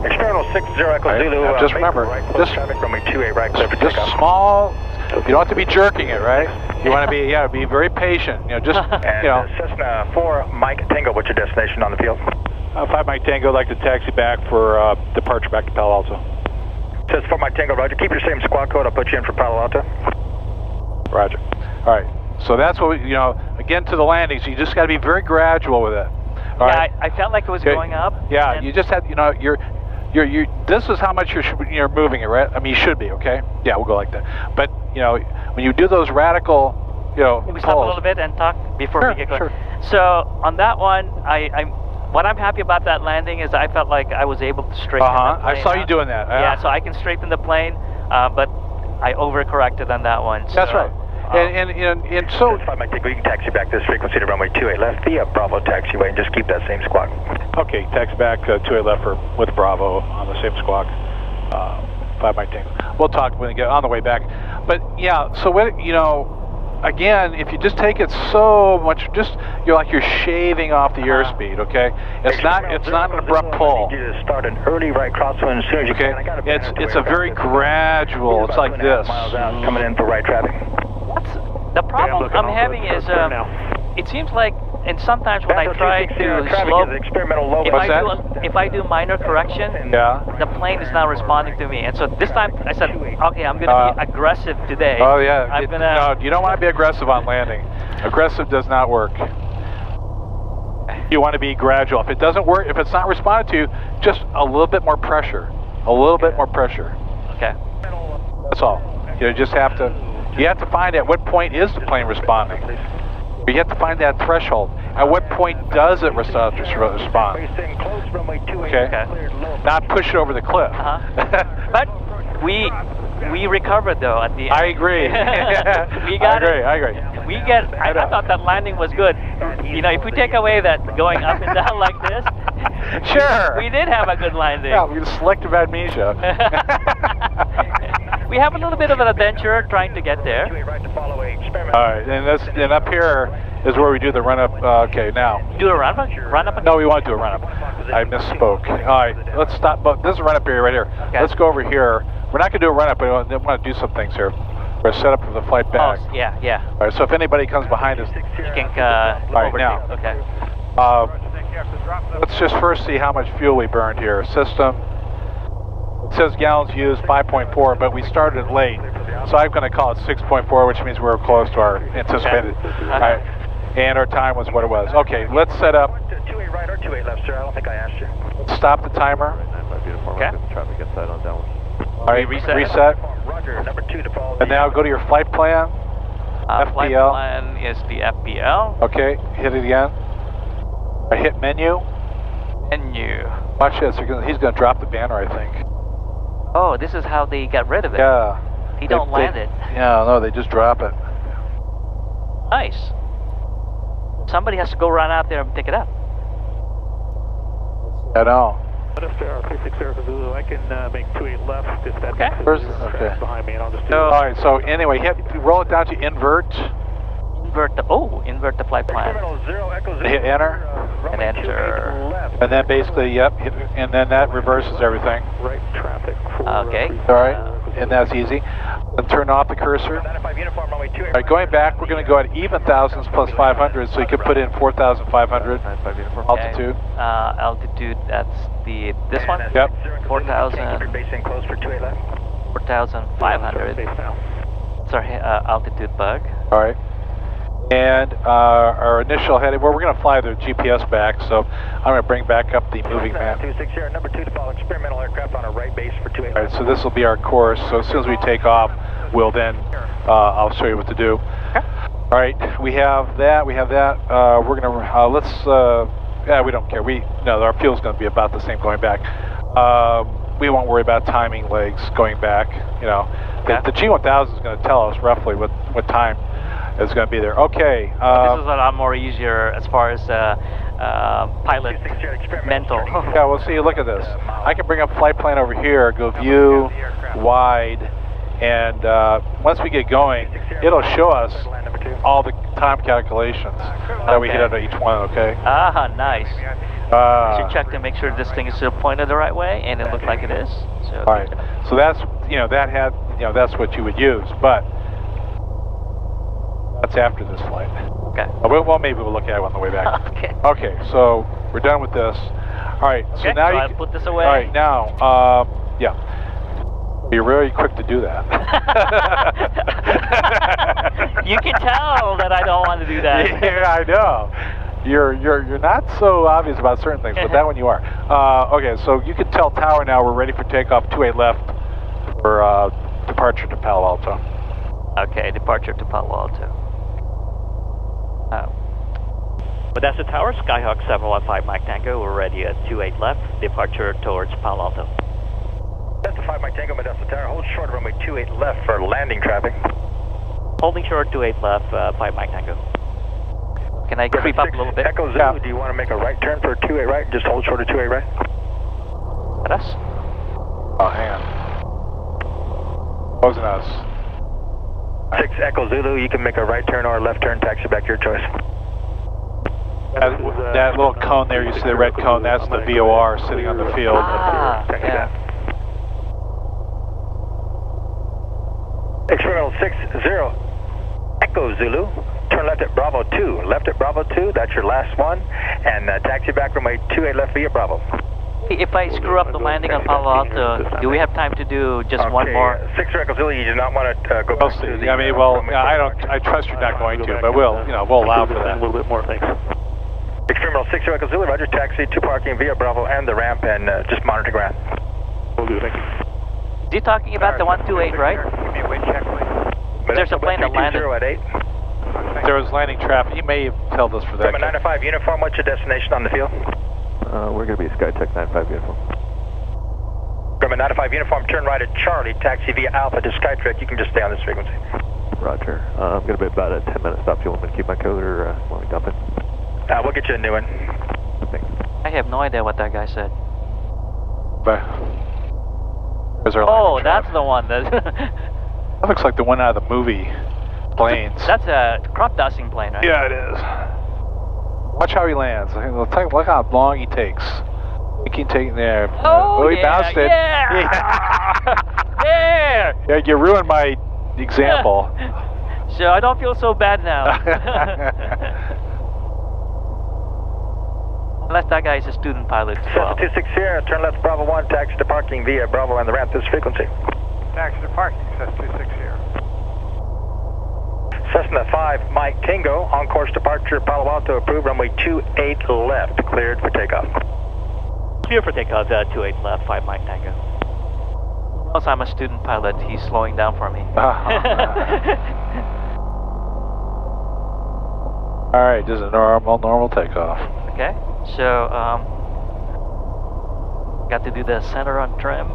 External 60 Echo Zulu. Just remember, just traffic runway 28 right, clear for just takeoff. small. You don't have to be jerking it, right? You want to be, be very patient. Just, And Cessna 4 Mike Tango, what's your destination on the field? 5 Mike Tango, I'd like to taxi back for departure back to Palo Alto. Says 4 Mike Tango, Roger. Keep your same squad code. I'll put you in for Palo Alto. Roger. All right. So that's what we, again to the landing. So you just got to be very gradual with it. All right? I felt like it was going up. Yeah. You just had, this is how much you're moving it, right? I mean, you should be, okay? Yeah, we'll go like that. But when you do those radical, Can we stop a little bit and talk before we get going? Sure. So on that one, what I'm happy about that landing is I felt like I was able to straighten the plane. I saw you doing that. Yeah, so I can straighten the plane, but I overcorrected on that one. So, that's right. And so... We can taxi back this frequency to runway 28 left via Bravo taxiway and just keep that same squawk. Okay, taxi back 28 left with Bravo on the same squawk. 5 Mike Tango. We'll talk when we get on the way back. But yeah, so what, again, if you just take it so much, you're shaving off the airspeed, okay? It's not an abrupt pull. You just start an early right crosswind as soon as you can. It's a very gradual. It's like this. Miles out, coming in for right traffic. The problem I'm having is it seems like, and sometimes when I try to slow, if I do minor correction, the plane is not responding to me. And so this time I said, okay, I'm going to be aggressive today. Oh yeah, no, you don't want to be aggressive on landing. Aggressive does not work. You want to be gradual. If it doesn't work, if it's not responding to you, just a little bit more pressure. A little bit more pressure. Okay. That's all. You have to find at what point is the plane responding. You have to find that threshold. At what point does it respond? Okay. Not push it over the cliff. But we recovered though at the end. I agree. I agree. I thought that landing was good. If we take away that going up and down like this, sure, we did have a good landing. Yeah, we selective amnesia. We have a little bit of an adventure trying to get there. All right, and up here is where we do the run-up. Okay, now. Do a run-up? Run-up? No, we want to do a run-up. I misspoke. All right, let's stop. But this is a run-up area right here. Okay. Let's go over here. We're not going to do a run-up, but I want to do some things here. We're set up for the flight back. Oh, yeah, yeah. All right, so if anybody comes behind us, You can right, now. Okay. Let's just first see how much fuel we burned here. System, it says gallons used 5.4, but we started late. So I'm going to call it 6.4, which means we were close to our anticipated. Okay. All right. And our time was what it was. Okay, let's set up. 28 right or 28 left, sir. I don't think I asked you. Let's stop the timer. Okay. Traffic inside on downwind. All right, reset. Roger, number 2 to follow. And now go to your flight plan. Flight FPL. plan is the FPL. Okay, hit it again. I hit menu. Menu. Watch this. He's going to drop the banner, I think. Oh, this is how they got rid of it. Yeah. He don't land it. Yeah, no, they just drop it. Nice. Somebody has to go run out there and pick it up. I know. Modesto, 360 Zulu, I can make 28 left if that makes Where's sense. okay. Behind me, and I'll just do So, it. All right, so anyway, roll it down to invert. Invert the flight plan. Hit enter. And enter. And then basically, yep, and then that reverses everything. Right traffic. Okay. All right, and that's easy. Then turn off the cursor. All right, going back, we're going to go at even thousands plus 500, so you can put in 4,500 altitude. Altitude, that's this one? Yep. 4,500. It's our altitude bug. All right. And our initial heading, well, we're going to fly the GPS back, so I'm going to bring back up the moving map. 260, number 2 to follow experimental aircraft on a right base for 28. All right, so this will be our course. So as soon as we take off, we'll then, I'll show you what to do. Okay. All right, we have that. We're going to, yeah, we don't care. Our fuel's going to be about the same going back. We won't worry about timing legs going back. You know, the G1000 is going to tell us roughly what time is going to be there. Okay. This is a lot more easier as far as pilot mental. Yeah, well, see, look at this. I can bring up flight plan over here, go view, wide, and once we get going, it'll show us all the time calculations that we hit out of each one, okay? Ah, nice. Should check to make sure this thing is still pointed the right way, and it looks like it is. So, all right. So that's, that's what you would use, but that's after this flight. Okay. Well, maybe we'll look at it on the way back. Okay. Okay, so we're done with this. All right, so now so you I'll put this away. All right, now, yeah. You're very quick to do that. You can tell that I don't want to do that. Yeah, I know. You're not so obvious about certain things, but that one you are. Okay, so you can tell tower now we're ready for takeoff. 28 left for departure to Palo Alto. Okay, departure to Palo Alto. Modesto Tower, Skyhawk 715 Mike Tango, we're ready at 28 left, departure towards Palo Alto. Modesto 5 Mike Tango, Modesto Tower, hold short runway 28 left for landing traffic. Holding short 28 left, 5 Mike Tango. Can I creep up a little bit? Echo Zulu, do you want to make a right turn for 28 right? Just hold short of 28 right? Us? Oh, hang on. Closing us. 6 Echo Zulu, you can make a right turn or a left turn, taxi back, your choice. That little cone there, you see the red cone, that's the VOR sitting on the field. Ah, yeah. Experimental 60, Echo Zulu, turn left at Bravo 2. Left at Bravo 2, that's your last one, and taxi back runway 28 left via Bravo. If I screw up the landing on Palo Alto, do we have time to do just one more? 6 Echo Zulu, you do not want to go back to the... I mean, well, I trust you're not going to, but we'll allow for that. A little bit more, thanks. Experimental 6 Echo Zulu, roger, taxi to parking via Bravo and the ramp, and just monitor ground. Will do, thank you. Is he talking about the 128, right? Give me a wind check, please. There's a plane that landed. At 8. There was landing traffic. You may have told us for that. From a 905 uniform, what's your destination on the field? We're going to be SkyTech 95 uniform. From a 95 uniform, turn right at Charlie, taxi via Alpha to SkyTrek. You can just stay on this frequency. Roger. I'm going to be about a 10-minute stop. Do you want me to keep my code or want me to dump it? We'll get you a new one. Thanks. I have no idea what that guy said. Oh, that's the one that... That looks like the one out of the movie Planes. That's a crop dusting plane, right? Yeah, it is. Watch how he lands. Look how long he takes. He can take there. Oh, he bounced it. Yeah. Yeah, you ruined my example. So I don't feel so bad now. Unless that guy is a student pilot. Cessna 26 Sierra, turn left Bravo 1, taxi to parking via Bravo and the ramp this frequency. Taxi to parking, Cessna 26 Sierra. Cessna 5 Mike Tango, on course departure Palo Alto, approved runway 28 left, cleared for takeoff. Clear for takeoff, 28 left, 5 Mike Tango. Once I'm a student pilot, he's slowing down for me. Alright, just a normal takeoff. Okay, so got to do the center on trim.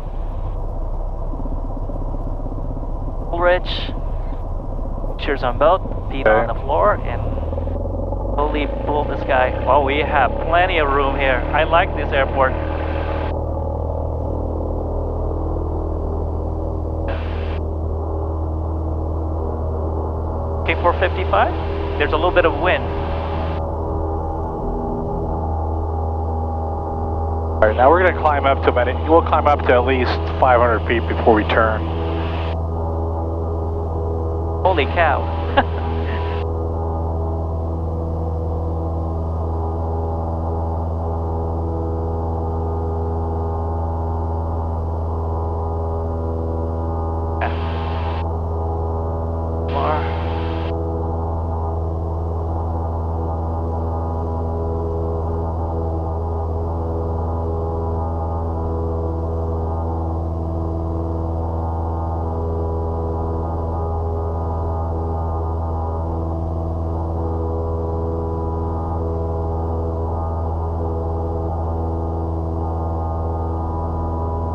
Full rich. Cheers on boat, feet on the floor, and slowly pull this guy. Oh, we have plenty of room here. I like this airport. Okay, 455. There's a little bit of wind. All right, now we're going to climb up to we'll climb up to at least 500 feet before we turn. Holy cow.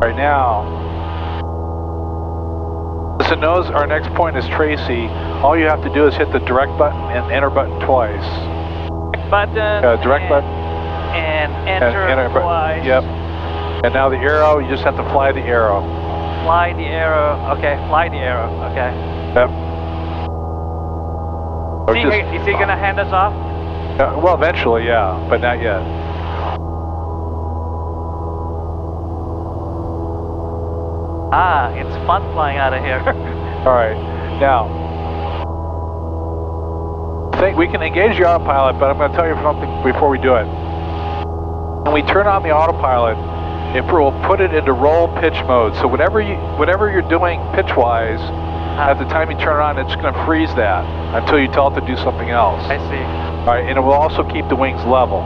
Right now, listen, knows our next point is Tracy. All you have to do is hit the direct button and enter button twice. Direct button. Direct button. And enter twice. Yep. And now the arrow, you just have to fly the arrow. Fly the arrow. Okay, fly the arrow. Okay. Yep. Is he going to hand us off? Well, eventually, yeah, but not yet. Ah, it's fun flying out of here. All right, now, I think we can engage the autopilot, but I'm going to tell you something before we do it. When we turn on the autopilot, it will put it into roll pitch mode. So whatever you're doing pitch-wise, at the time you turn it on, it's going to freeze that until you tell it to do something else. I see. All right, and it will also keep the wings level.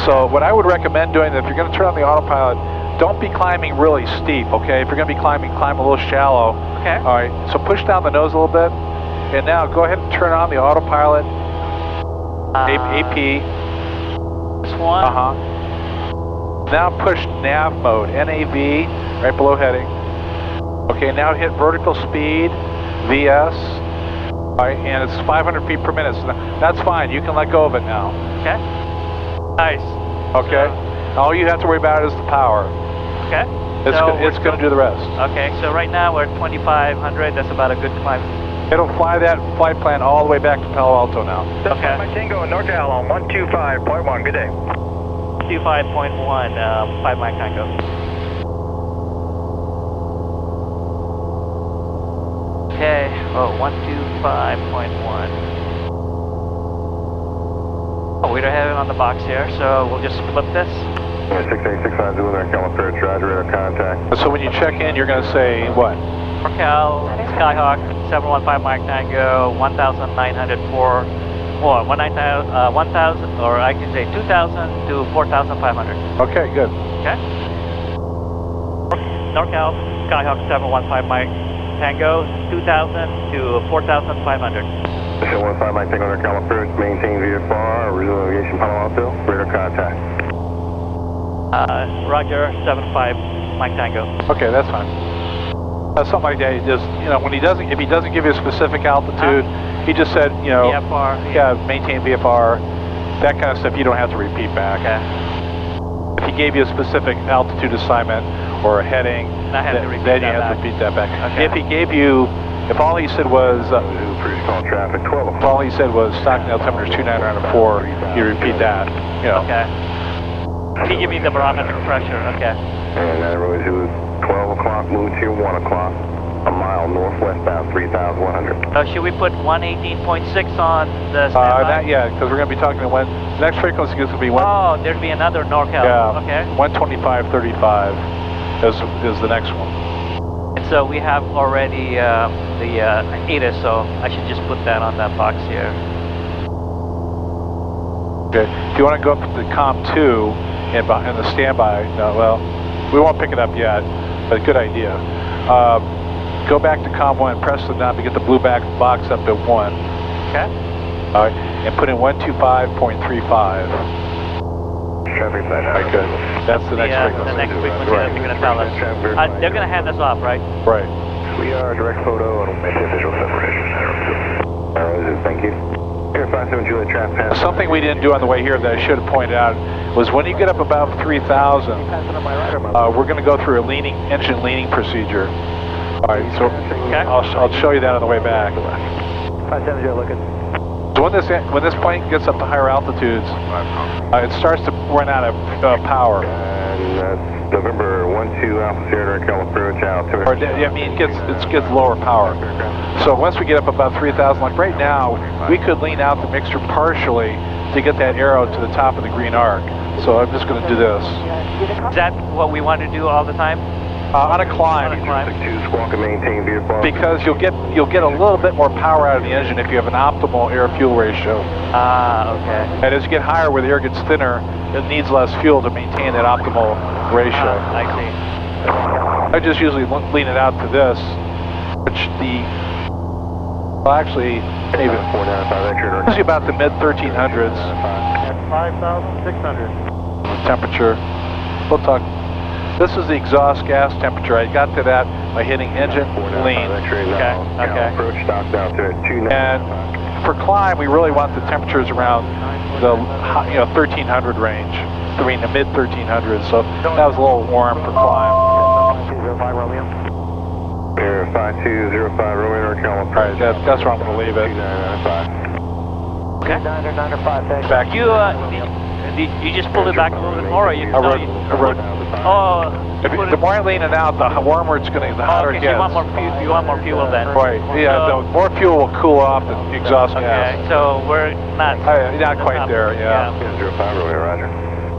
So what I would recommend doing, if you're going to turn on the autopilot, don't be climbing really steep, okay? If you're going to be climbing, climb a little shallow. Okay. All right, so push down the nose a little bit. And now go ahead and turn on the autopilot. AP. This one? Now push nav mode, NAV, right below heading. Okay, now hit vertical speed, VS. All right, and it's 500 feet per minute. So that's fine, you can let go of it now. Okay. Nice. Okay. All you have to worry about is the power. Okay. It's going to do the rest. Okay, so right now we're at 2,500. That's about a good climb. It'll fly that flight plan all the way back to Palo Alto now. Okay. Mike Tango in NorCal on 125.1. Good day. 25.1, 5 Mike Tango. Okay. Oh, 125.1. Oh, we don't have it on the box here, so we'll just flip this. 6865 Zulu, NorCal approach, roger, radar contact. So when you check in, you're going to say what? NorCal, Skyhawk, 715 Mike Tango, 1,904, or 1,000, or I can say 2,000 to 4,500. Okay, good. Okay. NorCal, Skyhawk, 715 Mike Tango, 2,000 to 4,500. 715 Mike Tango, NorCal approach, maintain VFR, Resume Aviation Palo Alto, radar contact. Roger, 75 Mike Tango. Okay, that's fine. Something like that. He just, when he doesn't, if he doesn't give you a specific altitude, he just said, VFR. Yeah, maintain VFR, that kind of stuff. You don't have to repeat back. Okay. If he gave you a specific altitude assignment or a heading, then you have to repeat that back. Okay. If he gave you, if all he said was, traffic 12. if all he said was stock altimeter 2,904, you repeat that. Okay. He give me the barometric pressure. Okay. And that road to 12 o'clock, move to 1 o'clock. A mile northwestbound 3,100. Should we put 118.6 on the not yet, because we're going to be talking to the next frequency is going to be one. Oh, there'd be another NorCal. Yeah. Okay. 125.35 is the next one. And so we have already the ADA, so I should just put that on that box here. Okay. If you want to go up to the COM2 in the standby, no, well, we won't pick it up yet, but good idea. Go back to COM1, press the knob to get the blue back box up to 1. Okay. All right, and put in 125.35. Traffic sign. All right, good. That's the next frequency. The next frequency that they're going to tell us. They're going to hand us off, right? Right. We are direct photo and we'll make the official separation. Thank you. Here, 57 Juliet traffic pass. Something we didn't do on the way here that I should have pointed out was when you get up above 3,000, we're going to go through a engine leaning procedure. All right, so I'll show you that on the way back. 57 Juliet, looking. So when this plane gets up to higher altitudes, it starts to run out of power. And that's November 12 Alpha Sierra NorCal approach altitude. Or, I mean, it gets lower power. So once we get up above 3,000, like right now, we could lean out the mixture partially to get that arrow to the top of the green arc. So I'm just going to do this. Is that what we want to do all the time? On a climb. Because you'll get a little bit more power out of the engine if you have an optimal air-fuel ratio. Okay. And as you get higher where the air gets thinner, it needs less fuel to maintain that optimal ratio. I see. I just usually lean it out to this, which usually about the mid-1300s. 5,600. Temperature. We'll talk. This is the exhaust gas temperature. I got to that by hitting engine lean. Okay. And for climb, we really want the temperatures around the 1300 range, the mid 1300s. So that was a little warm for climb. 5205 Romeo. Here, 5205 Romeo NorCal. All right, that's where I'm going to leave it. Okay. 995, thanks. Back. You just pulled it back a little bit more, or you? I wrote. Oh. The more I lean it out, the warmer it's going to, the hotter it gets. You want more fuel then? Right. Yeah. The more fuel will cool off the exhaust gas. Okay. So we're not quite there. Yeah. 05 Romeo, Roger.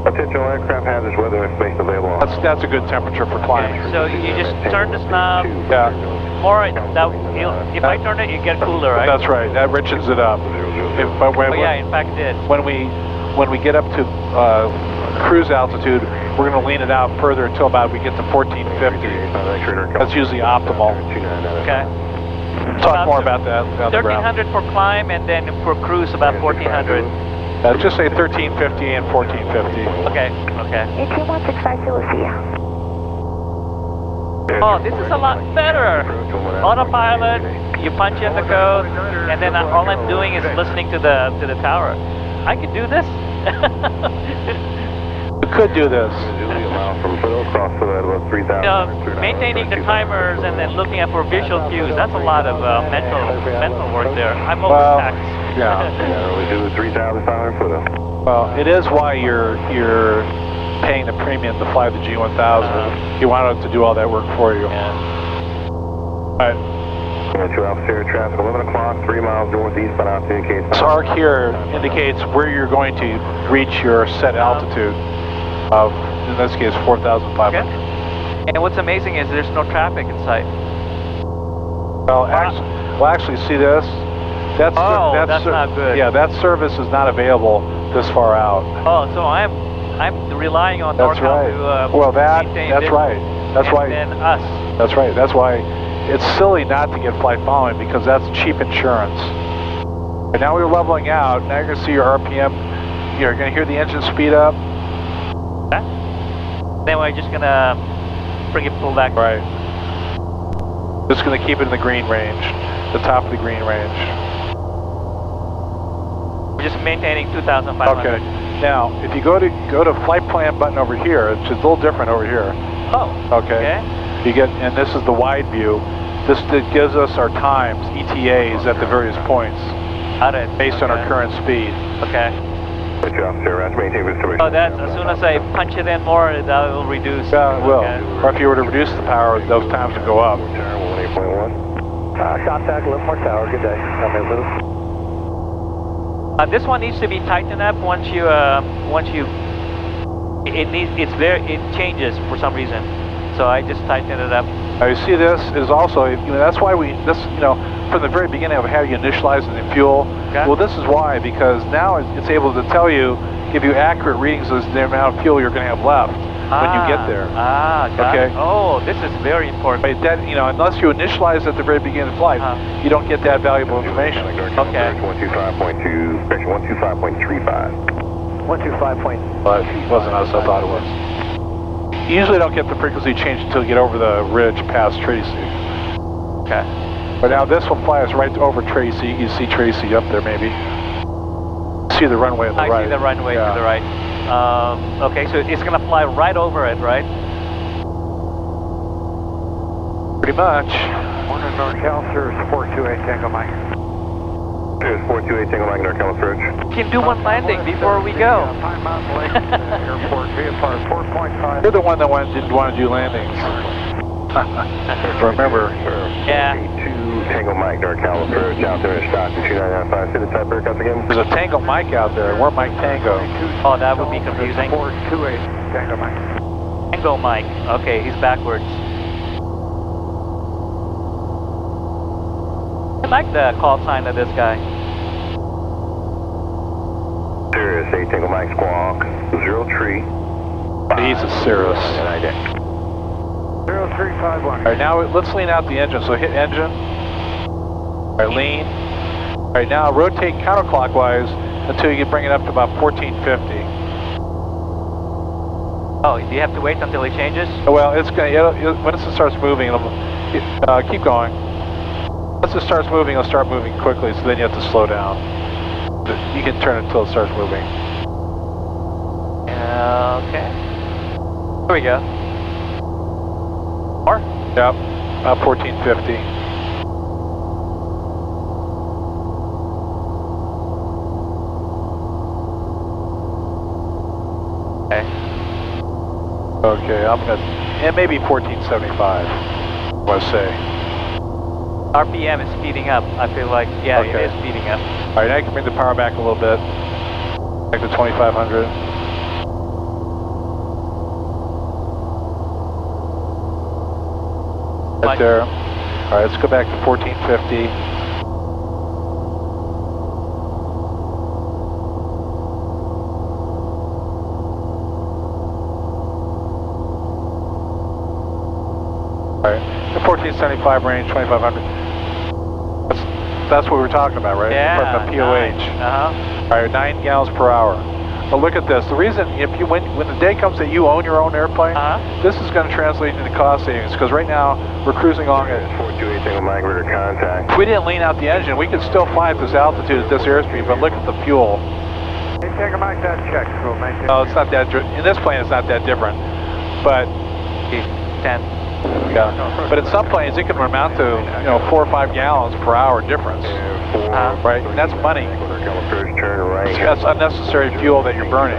Attention, aircraft hazards, weather space available. That's a good temperature for climbing. Okay. So you just turn this knob. Yeah. More. If I turn it, you get cooler, right? That's right. That richens it up. Yeah. In fact, it did. When we get up to cruise altitude, we're going to lean it out further until about we get to 1450. That's usually optimal. Okay. Talk more about that. 1300 for climb, and then for cruise about 1400. Just say 1350 and 1450. Okay. Okay. 216 Lucia. Oh, this is a lot better. Autopilot. You punch in the code, and then all I'm doing is listening to the tower. I could do this. You could do this. Maintaining the timers and then looking at for visual cues, that's a lot of mental work there. I'm overtaxed. Yeah. We do 3,500 foot. Well, it is why you're paying the premium to fly the G1000. You want it to do all that work for you. Yeah. All right. 2 Alpha Sierra traffic, 11 o'clock, 3 miles northeast, but out indicates. This arc here indicates where you're going to reach your set altitude of, in this case, 4,500. Okay. And what's amazing is there's no traffic in sight. Well, actually, see this? That's not good. Yeah, that service is not available this far out. Oh, so I'm relying on NorCal to maintain that's this, right. That's why. And then us. That's right. That's why it's silly not to get flight following, because that's cheap insurance. And now we're leveling out. Now you're going to see your RPM. You're going to hear the engine speed up. Okay. Then we're just going to bring it pull back. Right. Just going to keep it in the green range, the top of the green range. We're just maintaining 2,500. Okay. Now, if you go to flight plan button over here, it's a little different over here. Oh. Okay. You get, and this is the wide view. This gives us our times, ETAs at the various points, based on our current speed. Okay. Oh, that's as soon as I punch it in more, that will reduce. Yeah, it will. Okay. Or if you were to reduce the power, those times would go up. 8.1. Contact, Livermore Tower, good day. This one needs to be tightened up once you, it changes for some reason. So I just tightened it up. Now you see this is also, that's why from the very beginning of how you initialize the fuel, okay. Well this is why, because now it's able to tell you, give you accurate readings of the amount of fuel you're going to have left when you get there. Got it. Oh, this is very important. But that, unless you initialize at the very beginning of flight, you don't get that valuable information. Okay. 125.2, correction, 125.35. 125. But it wasn't as I thought it was. You usually don't get the frequency change until you get over the ridge past Tracy. Okay. But now this will fly us right over Tracy. You can see Tracy up there maybe. See the runway on the right. I see the runway to the right. Okay, so it's going to fly right over it, right? Pretty much. One in NorCal, sir, 428 Tango Mike. Here's 428 Tango Mike, NorCal approach. Can do one landing before we go. Pine Mountain Lake Airport, VFR 4.5. You're the one that didn't want to do landings. Remember. Yeah. 2 Tango Mike, NorCal approach, out there in Stockton, 2995. Say the type aircraft again. There's a Tango Mike out there. We're Mike Tango. Oh, that would be confusing. 428 Tango Mike. Tango Mike. Okay, he's backwards. I like the call sign of this guy. Sirius 8 Tango Mike Squawk 03. He's a Cirrus. 0351. Alright, now let's lean out the engine. So hit engine. Alright, lean. Alright, now rotate counterclockwise until you bring it up to about 1450. Oh, do you have to wait until it changes? Well, once it starts moving, keep going. Once it starts moving, it'll start moving quickly, so then you have to slow down. You can turn it until it starts moving. Okay. Here we go. More? Yep, about 1450. Okay, I'm gonna, maybe 1475, what I say. RPM is speeding up, I feel like, yeah, okay. It is speeding up. Alright, now you can bring the power back a little bit, back to 2500. Right there. Alright, let's go back to 1450. Alright, the 1475 range, 2500. That's what we were talking about, right? Yeah, the POH. Alright, 9 gallons per hour. But look at this. The reason, when the day comes that you own your own airplane, this is going to translate into cost savings, because right now we're cruising along at 428 Tango Mike, rear contact. If we didn't lean out the engine, we could still fly at this altitude at this airspeed, but look at the fuel. Hey, Tango Mike, that check. No, it's not that, in this plane it's not that different, but 10. Yeah, but in some planes it can amount to 4 or 5 gallons per hour difference, right? And that's money. That's unnecessary fuel that you're burning.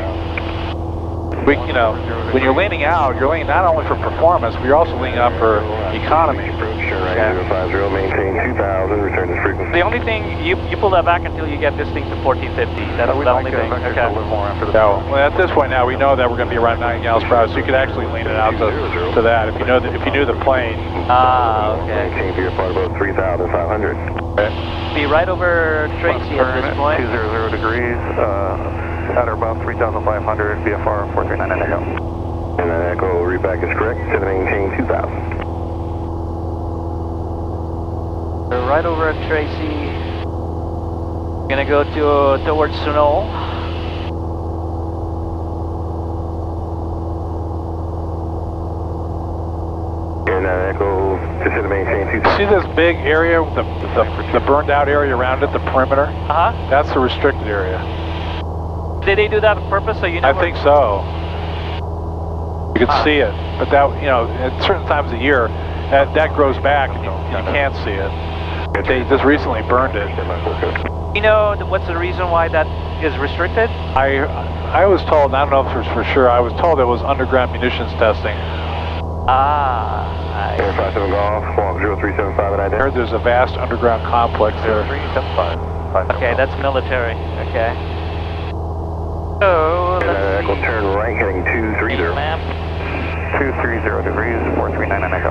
When you're leaning out, you're leaning not only for performance, but you're also leaning out for economy. The only thing, you pull that back until you get this thing to 1450. That's the only thing. Okay. Well, at this point now, we know that we're going to be around 9 gallons per hour, so you could actually lean it out to that if you knew the plane. Okay. Be right over Tracy at this point. 200 degrees. At or above 3,500, VFR 439 Echo. And that Echo readback is correct, to maintain 2,000. We're right over at Tracy. We're gonna go towards Sunol. And that Echo, just to maintain 2,000. See this big area, the burned out area around it, the perimeter? That's the restricted area. Did they do that on purpose so you know? I think so. You can see it, but that at certain times of the year, that grows back and you can't see it. They just recently burned it. You know what's the reason why that is restricted? I was told, I don't know if it's for sure, I was told it was underground munitions testing. Air 57 Golf, Squawk 0375 at I heard there's a vast underground complex there. 0375. Okay, that's military. Okay. So, let's Echo turn right heading 230. map. 230 degrees, 439 Echo.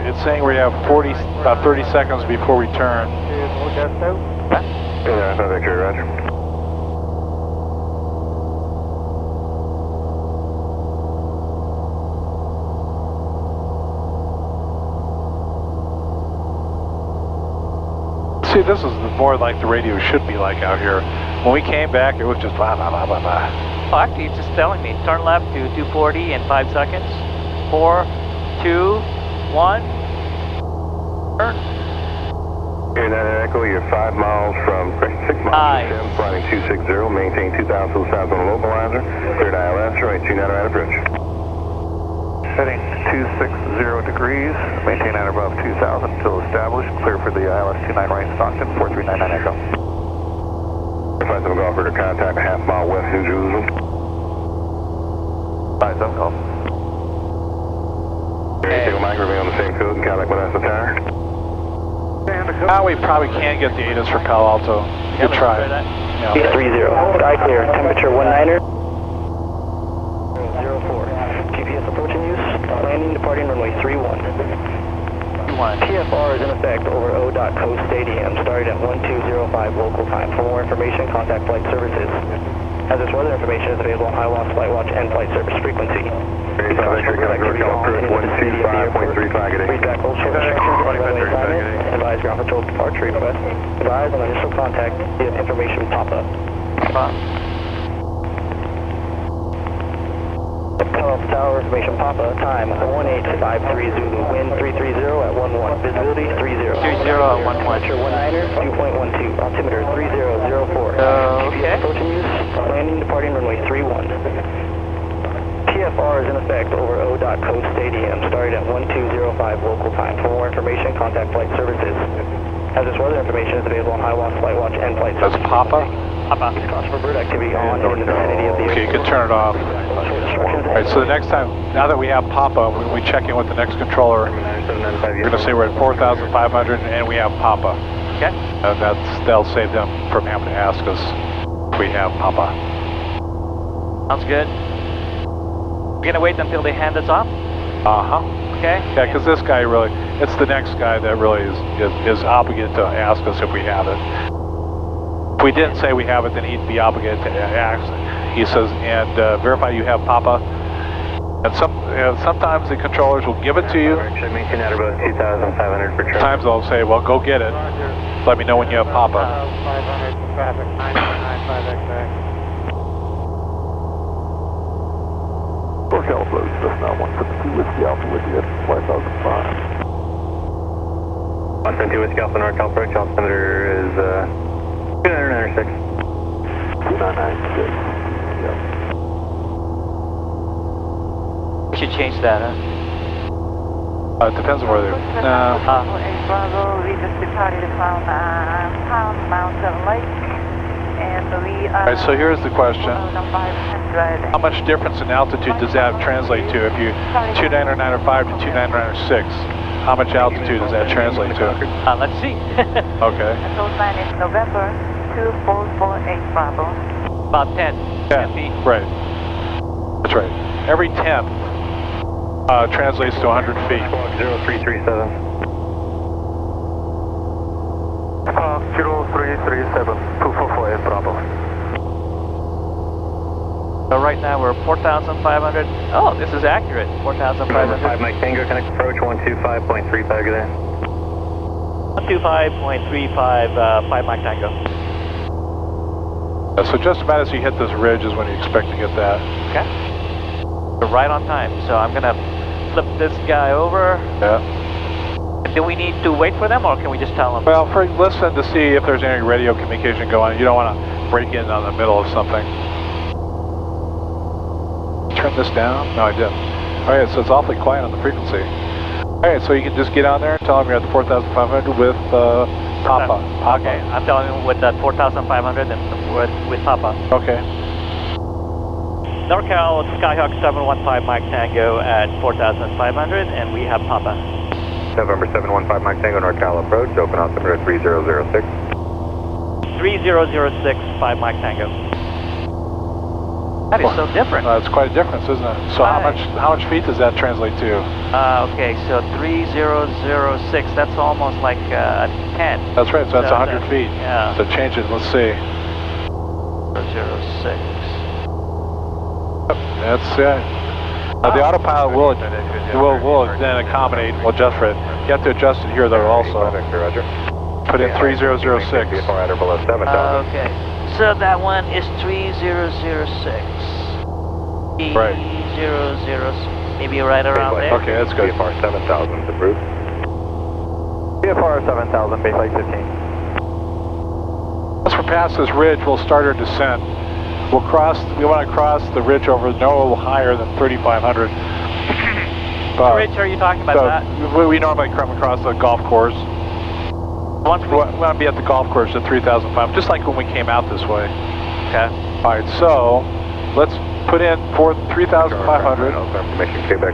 It's saying we have about 30 seconds before we turn. Modesto? Yeah, that's Victory, roger. See, this is more like the radio should be like out here. When we came back, it was just blah, blah, blah, blah, blah. Oh, actually, it's just telling me. Turn left to 240 in 5 seconds. 4, 2, 1. Turn. Here, that Echo, you're 5 miles from 6 miles to 10, flying 260, maintain 2,000 to the south on the localizer. Cleared ILS, right 29 right approach. Heading 260 degrees, maintain at above 2,000 until established. Clear for the ILS 29 right Stockton, 4399 Echo. 57 Golf, to contact a half mile west New Jerusalem. 57 Golf. Single mic, remain on the same code and contact Modesto Tower. Now we probably can't get the ATIS for Palo Alto. Good try. Yeah. 30, sky clear, temperature 19er. 04. GPS approaching use, landing departing runway 31. TFR is in effect over O.Coast Stadium, starting at 1205 local time. For more information, contact Flight Services. Hazardous weather information is available on high loss, flight watch, and flight service frequency. Please contact North California 125.35 today. Feedback, hold short instructions, runway assignment, advise ground control departure request. Advise on initial contact if information pop up. Palo Alto Tower information Papa, time 1853 Zulu, wind 330 at 11, visibility 30. 30 at 11. Temperature 19er, 2.12, altimeter 3004. Okay. Approaching use, landing departing runway 31. TFR is in effect over O.Coast Stadium, starting at 1205 local time. For more information, contact Flight Services. Hazardous weather information is available on high loss, flight watch, and flight service. That's Papa? Papa. Please caution for bird activity on in the vicinity of the Okay, you can turn it off. Alright, so the next time, now that we have Papa, when we check in with the next controller, we're going to say we're at 4,500 and we have Papa. Okay. That'll save them from having to ask us if we have Papa. Sounds good. We're going to wait until they hand us off? Uh-huh. Okay. Yeah, because this guy really, it's the next guy that really is obligated to ask us if we have it. If we didn't say we have it, then he'd be obligated to ask. He says, and verify you have Papa. And sometimes the controllers will give it to you. Should maintain at about 2,500 for traffic. Sometimes they'll say, well, go get it. Let me know when you have Papa. 500 traffic, 995 North Alpha, Cessna 172 Whiskey Alpha with you at 5005. 172 Whiskey Alpha, North Alpha approach, altimeter is 2996. 2996. Yep. We should change that, huh? It depends on where they're... Bravo, we just departed from Palo Alto Lake, and we are... Alright, so here's the question. How much difference in altitude does that translate to? If you 29905 to 29906, how much altitude does that translate to? Let's see. Okay. Control sign is November 2448 Bravo. About 10. 10 feet. Right. That's right. Every 10 translates to 100 feet. 0337. 0337, 2448 Bravo. So right now we're 4,500. Oh, this is accurate. 4,500. 5 Mike Tango, connect approach 125.35, good day. 125.35, 5 Mike Tango. So just about as you hit this ridge is when you expect to get that. Okay. We're right on time. So I'm going to flip this guy over. Yeah. Do we need to wait for them, or can we just tell them? Well, listen to see if there's any radio communication going. You don't want to break in on the middle of something. Turn this down? No, I didn't. Alright, so it's awfully quiet on the frequency. Alright, so you can just get on there and tell them you're at the 4,500 with Papa. Okay, I'm telling them with that 4,500 and with Papa. Okay. NorCal Skyhawk 715 Mike Tango at 4,500, and we have Papa. November 715 Mike Tango, NorCal approach, open altimeter 3006. 3006, 5 Mike Tango. That is so different. It's quite a difference, isn't it? So how much feet does that translate to? Okay, so 3006, that's almost like 10. That's right, so that's 100 feet. Yeah. So change it, let's see. 06. That's it. The autopilot will then accommodate, will adjust for it. You have to adjust it here though also. Put in 3006. Okay, so that one is 3006. Right. 3006, maybe right around there. Okay, that's good. VFR 7000 approved. VFR 7000, base flight 15. Once we're past this ridge, we'll start our descent. We want to cross the ridge over no higher than 3,500. What ridge are you talking about? We normally come across the golf course. Once we want to be at the golf course at 3,500, just like when we came out this way. Okay. All right, so let's put in 3,500.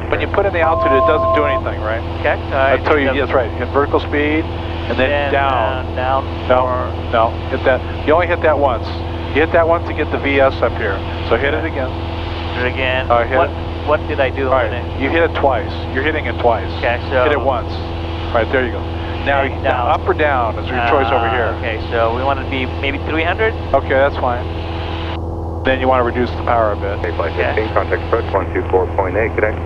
When you put in the altitude, it doesn't do anything, right? Okay. Until you, that's right, hit vertical speed, and then down. No, hit that. You only hit that once. You hit that once to get the VS up here. So hit it again. Hit it again. What did I do? All right, you hit it twice. You're hitting it twice. Okay, so... Hit it once. All right, there you go. Now, down. Up or down is your choice over here. Okay, so we want to be maybe 300? Okay, that's fine. Then you want to reduce the power a bit. Flight 15, contact approach 124.8, good day.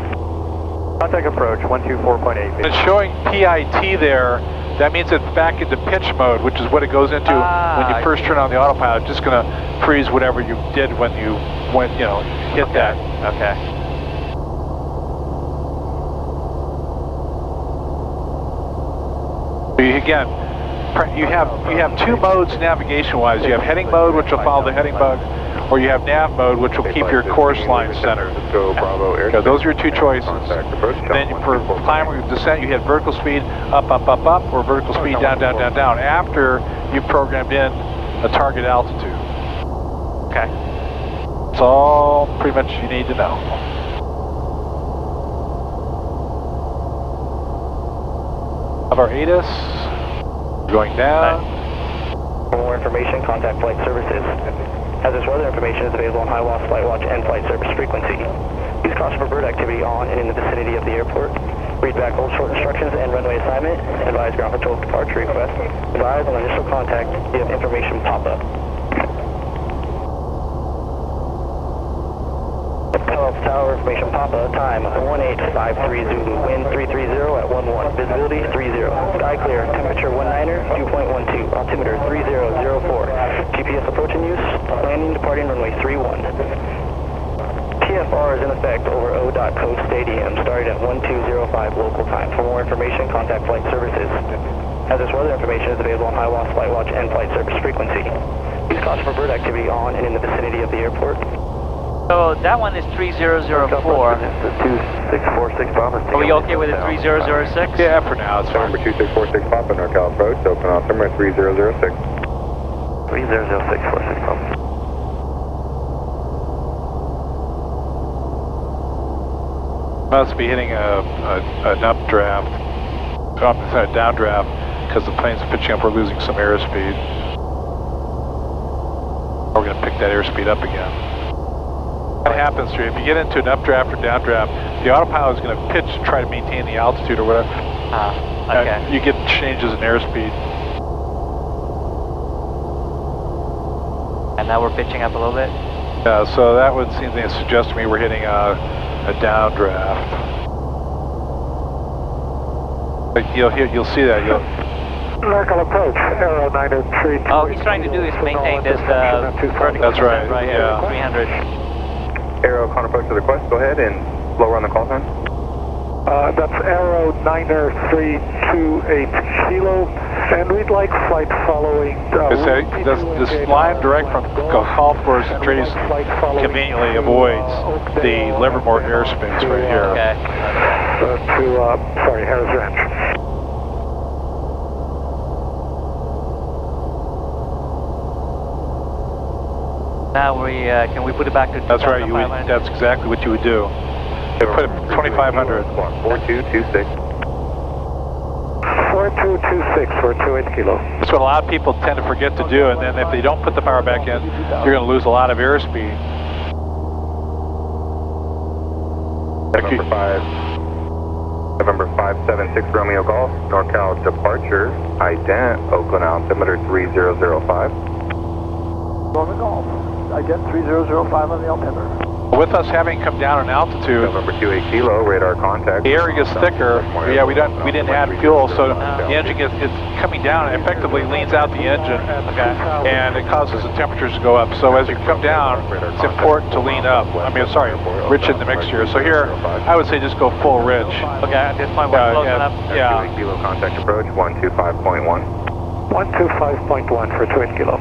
Contact approach 124.8. It's showing PIT there. That means it's back into pitch mode, which is what it goes into when you first turn on the autopilot. It's just going to freeze whatever you did when you hit that. Okay. Again, you have two modes navigation-wise. You have heading mode, which will follow the heading bug, or you have nav mode, which will keep your course line centered. So those are your two choices. Then for climb or descent, you hit vertical speed up, or vertical speed down, after you've programmed in a target altitude. Okay. That's all pretty much you need to know. Of our ATIS, going down. For more information, contact flight services. Hazardous weather information is available on HiWAS, FlightWatch, and flight service frequency. Use caution for bird activity on and in the vicinity of the airport. Read back old short instructions and runway assignment. Advise ground control departure request. Advise on initial contact if information pop up. Palo Alto Tower information Papa, time 1853 Zulu, wind 330 at 11, visibility 30, sky clear, temperature 19er, dew point 12, altimeter 3004, GPS approaching use, landing departing runway 31. TFR is in effect over O.Code Stadium, starting at 1205 local time. For more information, contact flight services. Hazardous weather information is available on HiWAS, FlightWatch, and flight service frequency. Use caution for bird activity on and in the vicinity of the airport. So that one is 3004. The 2646 Bomber. Are we okay with the 3006? Yeah, for now it's fine. Number 2646 Papa, NorCal approach, open altimeter 3006. 300646 Papa. Must be hitting an updraft, a downdraft, because the plane's pitching up. We're losing some airspeed. We're going to pick that airspeed up again. What happens to you? If you get into an updraft or downdraft, the autopilot is going to pitch to try to maintain the altitude or whatever. Okay. You get changes in airspeed. And now we're pitching up a little bit? Yeah, so that would seem to suggest to me we're hitting a downdraft. But you'll see that. Local approach, Aero 903. All he's trying to do is maintain this vertical. That's right. Right here, 300. Aero con approach to the request. Go ahead and lower on the call sign. That's Aero 9328 Kilo, and we'd like flight following. This line direct from golf course trees conveniently avoids the Livermore airspace right here. Okay. Sorry, Harris Ranch. Now can we put it back to 2,500? That's right, that's exactly what you would do. They put it 2,500. 4226. 4226 for 28 kilo. That's what a lot of people tend to forget to do, and then if they don't put the power back in, you're going to lose a lot of airspeed. November 576 Romeo Golf, NorCal departure, ident, Oakland altimeter 3005. Romeo Golf, ident 3005 on the altimeter. With us having come down in altitude, November 28 kilo, radar contact. the air gets thicker. Yeah, we didn't add fuel, so the engine it's coming down. It effectively leans out the engine, and it causes the temperatures to go up. So as you come down, it's important to lean up. Rich in the mixture. So here, I would say just go full rich. Okay, at this point we're close enough. Yeah. 28 kilo contact approach, 125.1. 125.1 for 28 kilo.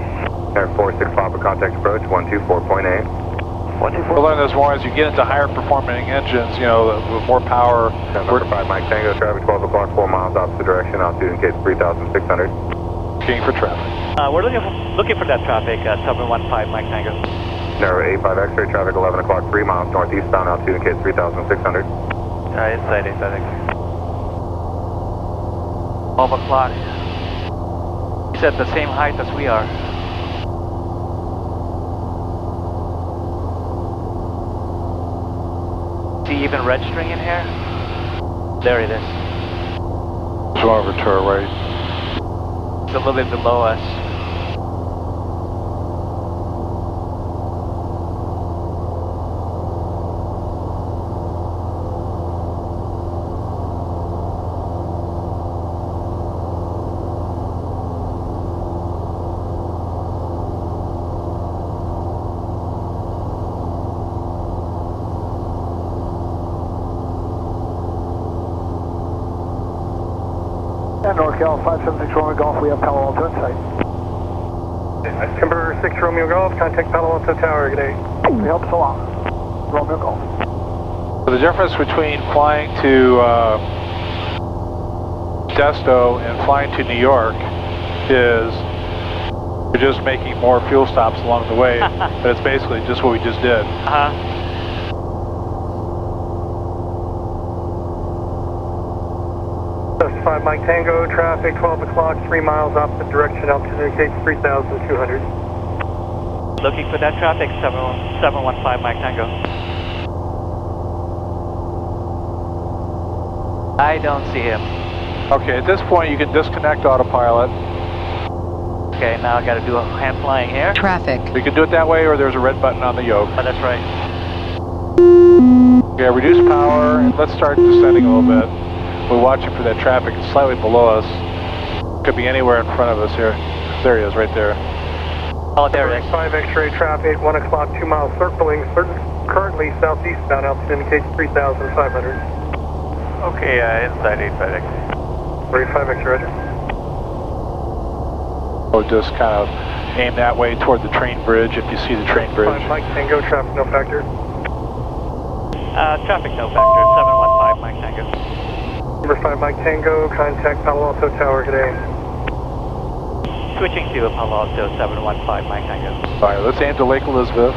Air 46 Papa contact approach, 124.8. We'll learn this more as you get into higher performing engines, with more power. November 5 Mike Tango, traffic 12 o'clock, 4 miles opposite direction, altitude indicates 3,600. Looking for traffic. We're looking for that traffic, 715 Mike Tango. Narrow 85 X-ray, traffic 11 o'clock, 3 miles northeastbound, altitude indicates 3,600. Inside 85 X. 12 o'clock. He's at the same height as we are. Is he even registering in here? There it is. It's over to our right. It's a little bit below us. NorCal 576 Romeo Golf, we have Palo Alto in sight. Timber 6 Romeo Golf, contact Palo Alto Tower, good day. We help so long. Romeo Golf. So the difference between flying to Modesto and flying to New York is you're just making more fuel stops along the way, but it's basically just what we just did. Uh-huh. 5 Mike Tango, traffic 12 o'clock, 3 miles opposite direction, altitude indicates 3,200. Looking for that traffic, 715 Mike Tango. I don't see him. Okay, at this point you can disconnect autopilot. Okay, now I got to do a hand flying here. Traffic. You can do it that way, or there's a red button on the yoke. Oh, that's right. Okay, reduce power, and let's start descending a little bit. We're watching for that traffic. It's slightly below us. Could be anywhere in front of us here. There he is, right there. Oh, there it is. 5 X-ray traffic, 1 o'clock, 2 miles circling, currently southeastbound, altitude indicates 3,500. Okay, inside 85 X. 35 X-ray, roger. We'll just kind of aim that way toward the train bridge if you see the train bridge. 5 Mike Tango, traffic no factor. Traffic no factor, 715 Mike Tango. Number 5 Mike Tango, contact Palo Alto Tower, good day. Switching to Palo Alto 715 Mike Tango. All right, let's aim to Lake Elizabeth.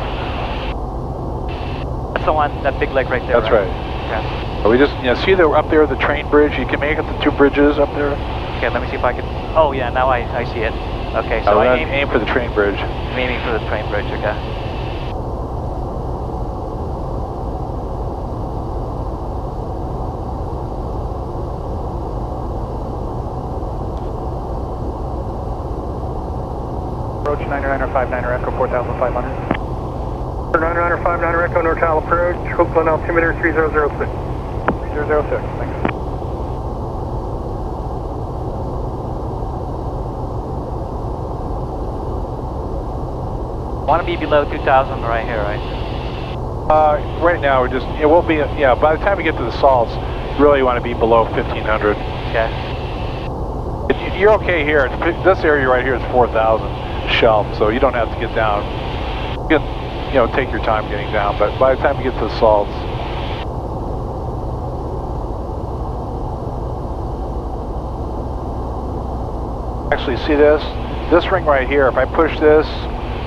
That's the one, that big lake right there. That's right. Yeah. We just, see up there the train bridge. You can make it the 2 bridges up there. Okay, let me see if I can. Oh yeah, now I see it. Okay, so I aim for the train bridge. I'm aiming for the train bridge. Okay. Approach 99er 59er Echo 4,500. 99er 59er Echo NorCal approach, Oakland altimeter 3006. 3006, thanks. Want to be below 2,000 right here, right? Right now, we're just, it won't be, by the time we get to the salts, you really want to be below 1,500. Okay. You're okay here. This area right here is 4,000 shelf, so you don't have to get down. You can, take your time getting down, but by the time you get to the salts. Actually, see this? This ring right here, if I push this,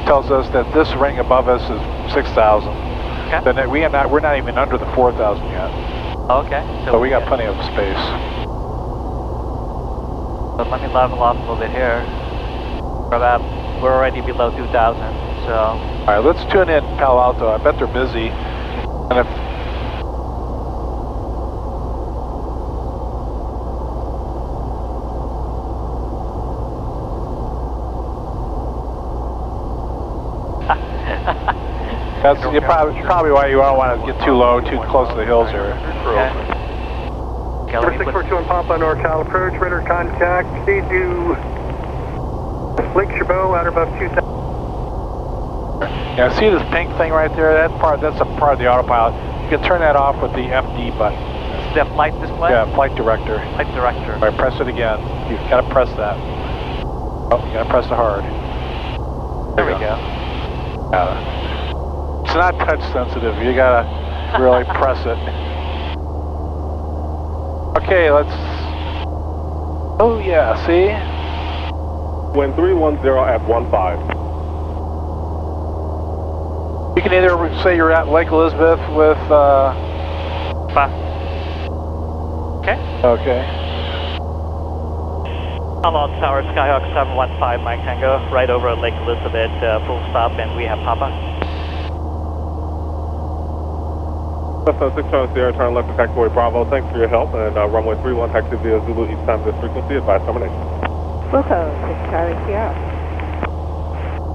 tells us that this ring above us is 6,000. Okay. Then we're not even under the 4,000 yet. Okay. So we got plenty of space. But let me level off a little bit here. We're already below 2,000, so. All right, let's tune in Palo Alto. I bet they're busy. And if that's probably why you don't want to get too low, too close to the hills here. Okay. Number 642 in Papa, NorCal approach, radar contact, proceed to Lake Chabot, out above 2,000. Yeah, see this pink thing right there? That's a part of the autopilot. You can turn that off with the FD button. The flight display? Yeah, flight director. Flight director. All right, press it again. You've got to press that. Oh, you got to press it hard. There we go. It's not touch sensitive. You got to really press it. Okay, let's. Oh yeah, see? Wind 310 at 15. You can either say you're at Lake Elizabeth with. Okay. Okay. Palo Alto Tower, Skyhawk 715, Mike Tango, right over at Lake Elizabeth, full stop, and we have Papa. Cessna 6 Charlie Sierra, turn left to taxiway Bravo. Thanks for your help. And runway 31, taxi via Zulu East time this frequency. Advise termination. Wilco, 6 Charlie Sierra.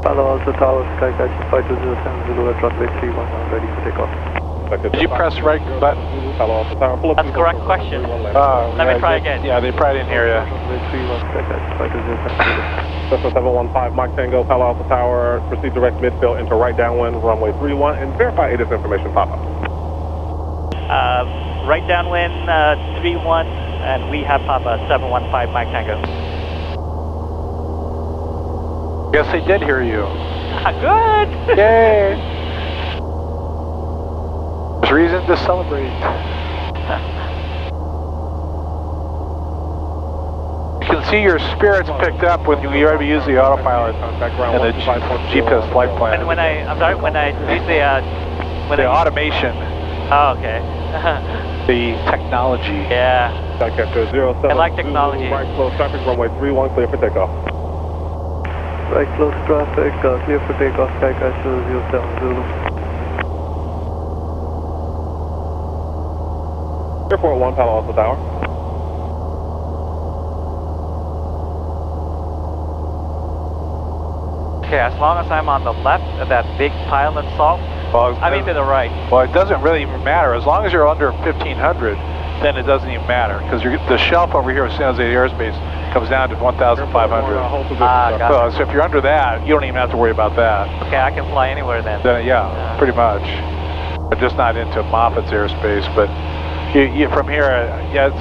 Palo Alto Tower, Skyhawk 5207, Zulu at runway 31, ready for takeoff. Did you press right button? Palo Alto Tower, pull up. That's the correct question. Let me try again. Yeah, they probably didn't hear you. Cessna 715, Mike Tango, Palo Alto Tower, proceed direct midfield into right downwind, runway 31, and verify ATIS information pop-up. Right downwind, 31, and we have Papa 715, Mike Tango. Yes, they did hear you. Good! Yay! There's reason to celebrate. You can see your spirits picked up when you already use the autopilot and the GPS flight plan. When I use the automation. Oh, okay. The technology. Yeah. Skycatcher 07. I like technology. Right close traffic, runway 31, clear for takeoff. Right close traffic, clear for takeoff, Skycatcher 07 Zulu. Airport 1, Palo Alto Tower. Okay, as long as I'm on the left of that big pile of salt, I mean to the right. Well, it doesn't really even matter. As long as you're under 1,500, then it doesn't even matter. Because the shelf over here at San Jose Airspace comes down to 1,500. So if you're under that, you don't even have to worry about that. Okay, I can fly anywhere then. Yeah, pretty much. But just not into Moffitt's airspace. But you from here,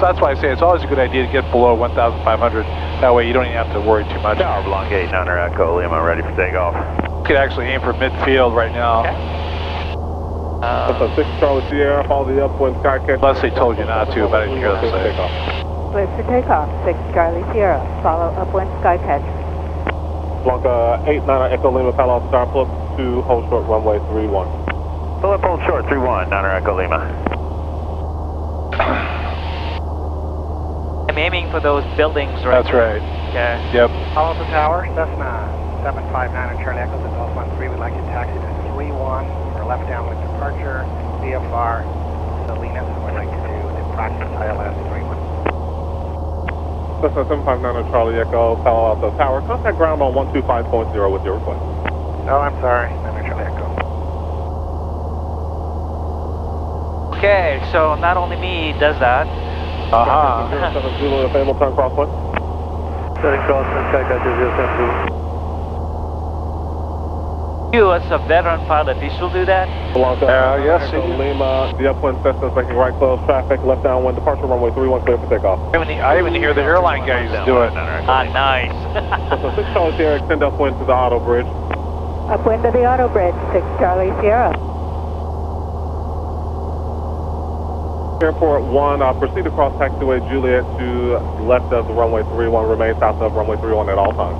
that's why I say it's always a good idea to get below 1,500. That way you don't even have to worry too much. Tower Blanc 8, Niner Echo Lima, ready for takeoff. You could actually aim for midfield right now. Okay. That's a 6 Charlie Sierra, follow the upwind Skycatcher. Unless they told you not to, but I didn't hear them say. Clear for takeoff, 6 Charlie Sierra, follow upwind Skycatcher. Blanca 8 Niner Echo Lima, Palo Alto Tower, pull up to hold short runway 31. Pull up, hold short, 31, Niner Echo Lima. I'm aiming for those buildings right That's right. Okay. Yep. Palo Alto Tower, Cessna 759 Charlie Echo, the Golf 13, we'd like to taxi to 31 for left downwind departure, VFR, Salinas, and we'd like to do the practice ILS 31. Cessna 759 Charlie Echo, Palo Alto Tower, contact ground on 125.0 with your request. No, I'm sorry, Niner Charlie Echo. Okay, so not only me does that. Zulu, if able, turn crosswind. Turning crosswind, Skycatcher 07 Zulu. You, as a veteran pilot, you still do that? Yes, Lima, the upwind Cessna's making right close traffic, left downwind departure, runway 31, clear for takeoff. I even hear the airline guys do it. Nice. So 6 Charlie Sierra, extend upwind to the auto bridge. Upwind to the auto bridge, 6 Charlie Sierra. Airport 1, proceed across taxiway Juliet to left of the runway 31, remain south of runway 31 at all times.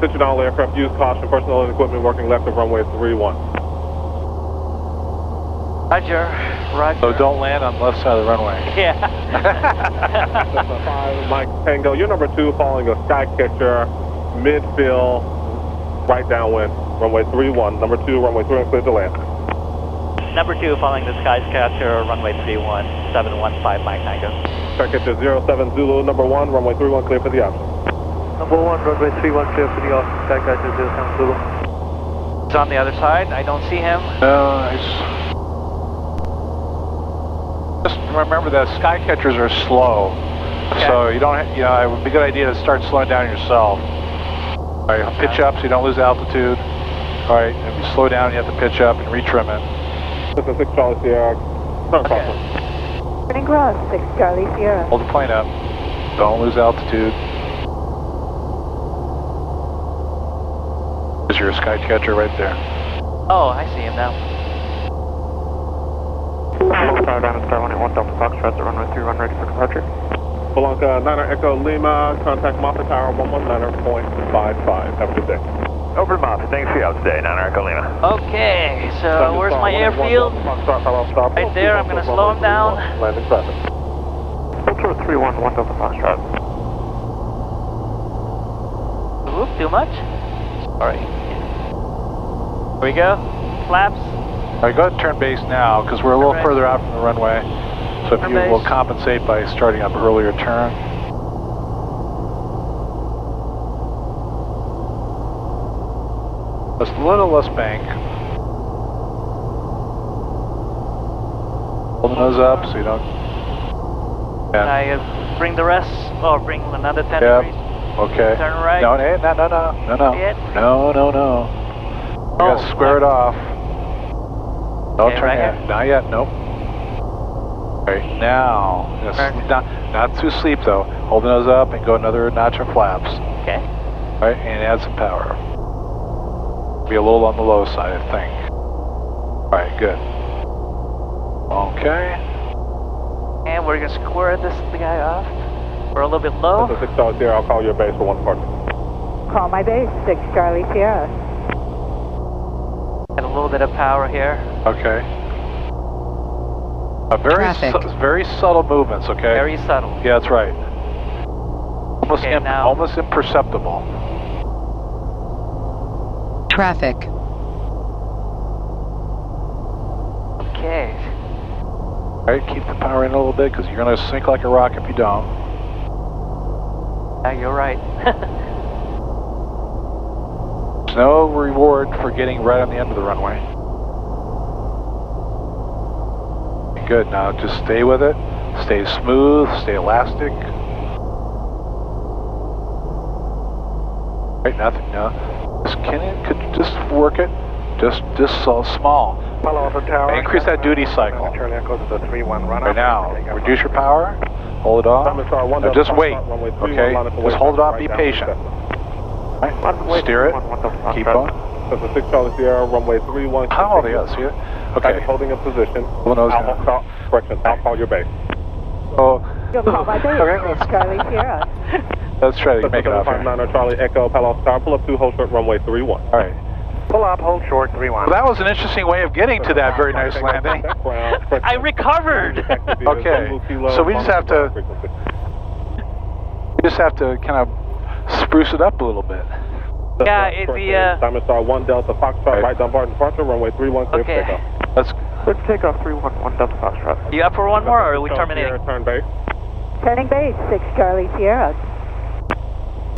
Attention all aircraft, use caution, personnel and equipment working left of runway 31. Roger, roger. So don't land on the left side of the runway. Yeah. Cessna 5 Mike Tango, you're number 2 following a Skycatcher, mid-fill, right downwind, runway 31. Number 2, runway 31, clear to land. Number 2 following the Skycatcher, runway 31, 715 Mike Tango. Skycatcher 07 Zulu, number 1, runway 31, clear for the option. Number 1, runway 31, clear for the option, Skycatcher 07 Zulu. He's on the other side, I don't see him. No, just remember that Skycatchers are slow. Okay. So you don't, it would be a good idea to start slowing down yourself. All right, pitch up so you don't lose altitude. All right, if you slow down, you have to pitch up and retrim it. Cessna 6 Charlie Sierra, turn crossing. Turning cross, 6 Charlie Sierra. Hold the plane up. Don't lose altitude. There's your Skycatcher right there. Oh, I see him now. Star Diamond Star 181 Delta Foxtrot, the runway 31, ready for departure. Polanca 9er Echo Lima, contact Moffett Tower 119.55. Have a good day. Over to Moffett, thanks for your help today, 9er Echo Lima. Okay, so where's my airfield? Right there, I'm going to slow him down. Landing traffic. Ultra 311 Delta Foxtrot. Oop, too much? Alright. Here we go. Flaps. All right, go ahead and turn base now, because we're a little further out from the runway. So if you will compensate by starting up earlier turn. Just a little less bank. Hold the nose up so you don't... Can I bring the rest? Or bring another 10 degrees? Okay. Turn right? No. You gotta square it off. Don't turn yet. Not yet, nope. Alright, now, not too sleep though. Hold the nose up and go another notch of flaps. Okay. Alright, and add some power. Be a little on the low side, I think. Alright, good. Okay. And we're gonna square the guy off. We're a little bit low. That's a 6 Charlie Sierra, I'll call your base for one departure. Call my base, 6 Charlie Sierra. Got a little bit of power here. Okay. Very subtle movements, okay? Very subtle. Yeah, that's right. Almost imperceptible. Traffic. Okay. Alright, keep the power in a little bit, because you're going to sink like a rock if you don't. Yeah, you're right. There's no reward for getting right on the end of the runway. Good, now just stay with it. Stay smooth, stay elastic. Right, nothing, no. Could you just work it? Just so small. Palo Alto Tower. Increase that duty cycle. Charlie Echo to the 3-1 run. Right now, reduce your power. Hold it off. Just wait, okay? Just hold it off, be patient. Right. Steer it. Keep going. That's a 6 Charlie Sierra, runway 31. Oh, yeah, see it? Okay. Holding a position. I'll call your base. Oh. You'll call my base, Okay, Charlie Sierra. Let's try to make it off here. 9er Charlie Echo, Palo Alto Tower, pull up 2, hold short, runway 31. All right. Pull up, hold short, 3-1. Well, that was an interesting way of getting to that very nice landing. I recovered! Okay, so we just have to kind of spruce it up a little bit. Yeah, Diamond Star 1 Delta Foxtrot, right down bar departure, runway 31, clear for takeoff. Let's takeoff 311 Delta Foxtrot. You up for one more, or are we terminating? Turn base. Turning base, 6 Charlie Sierra.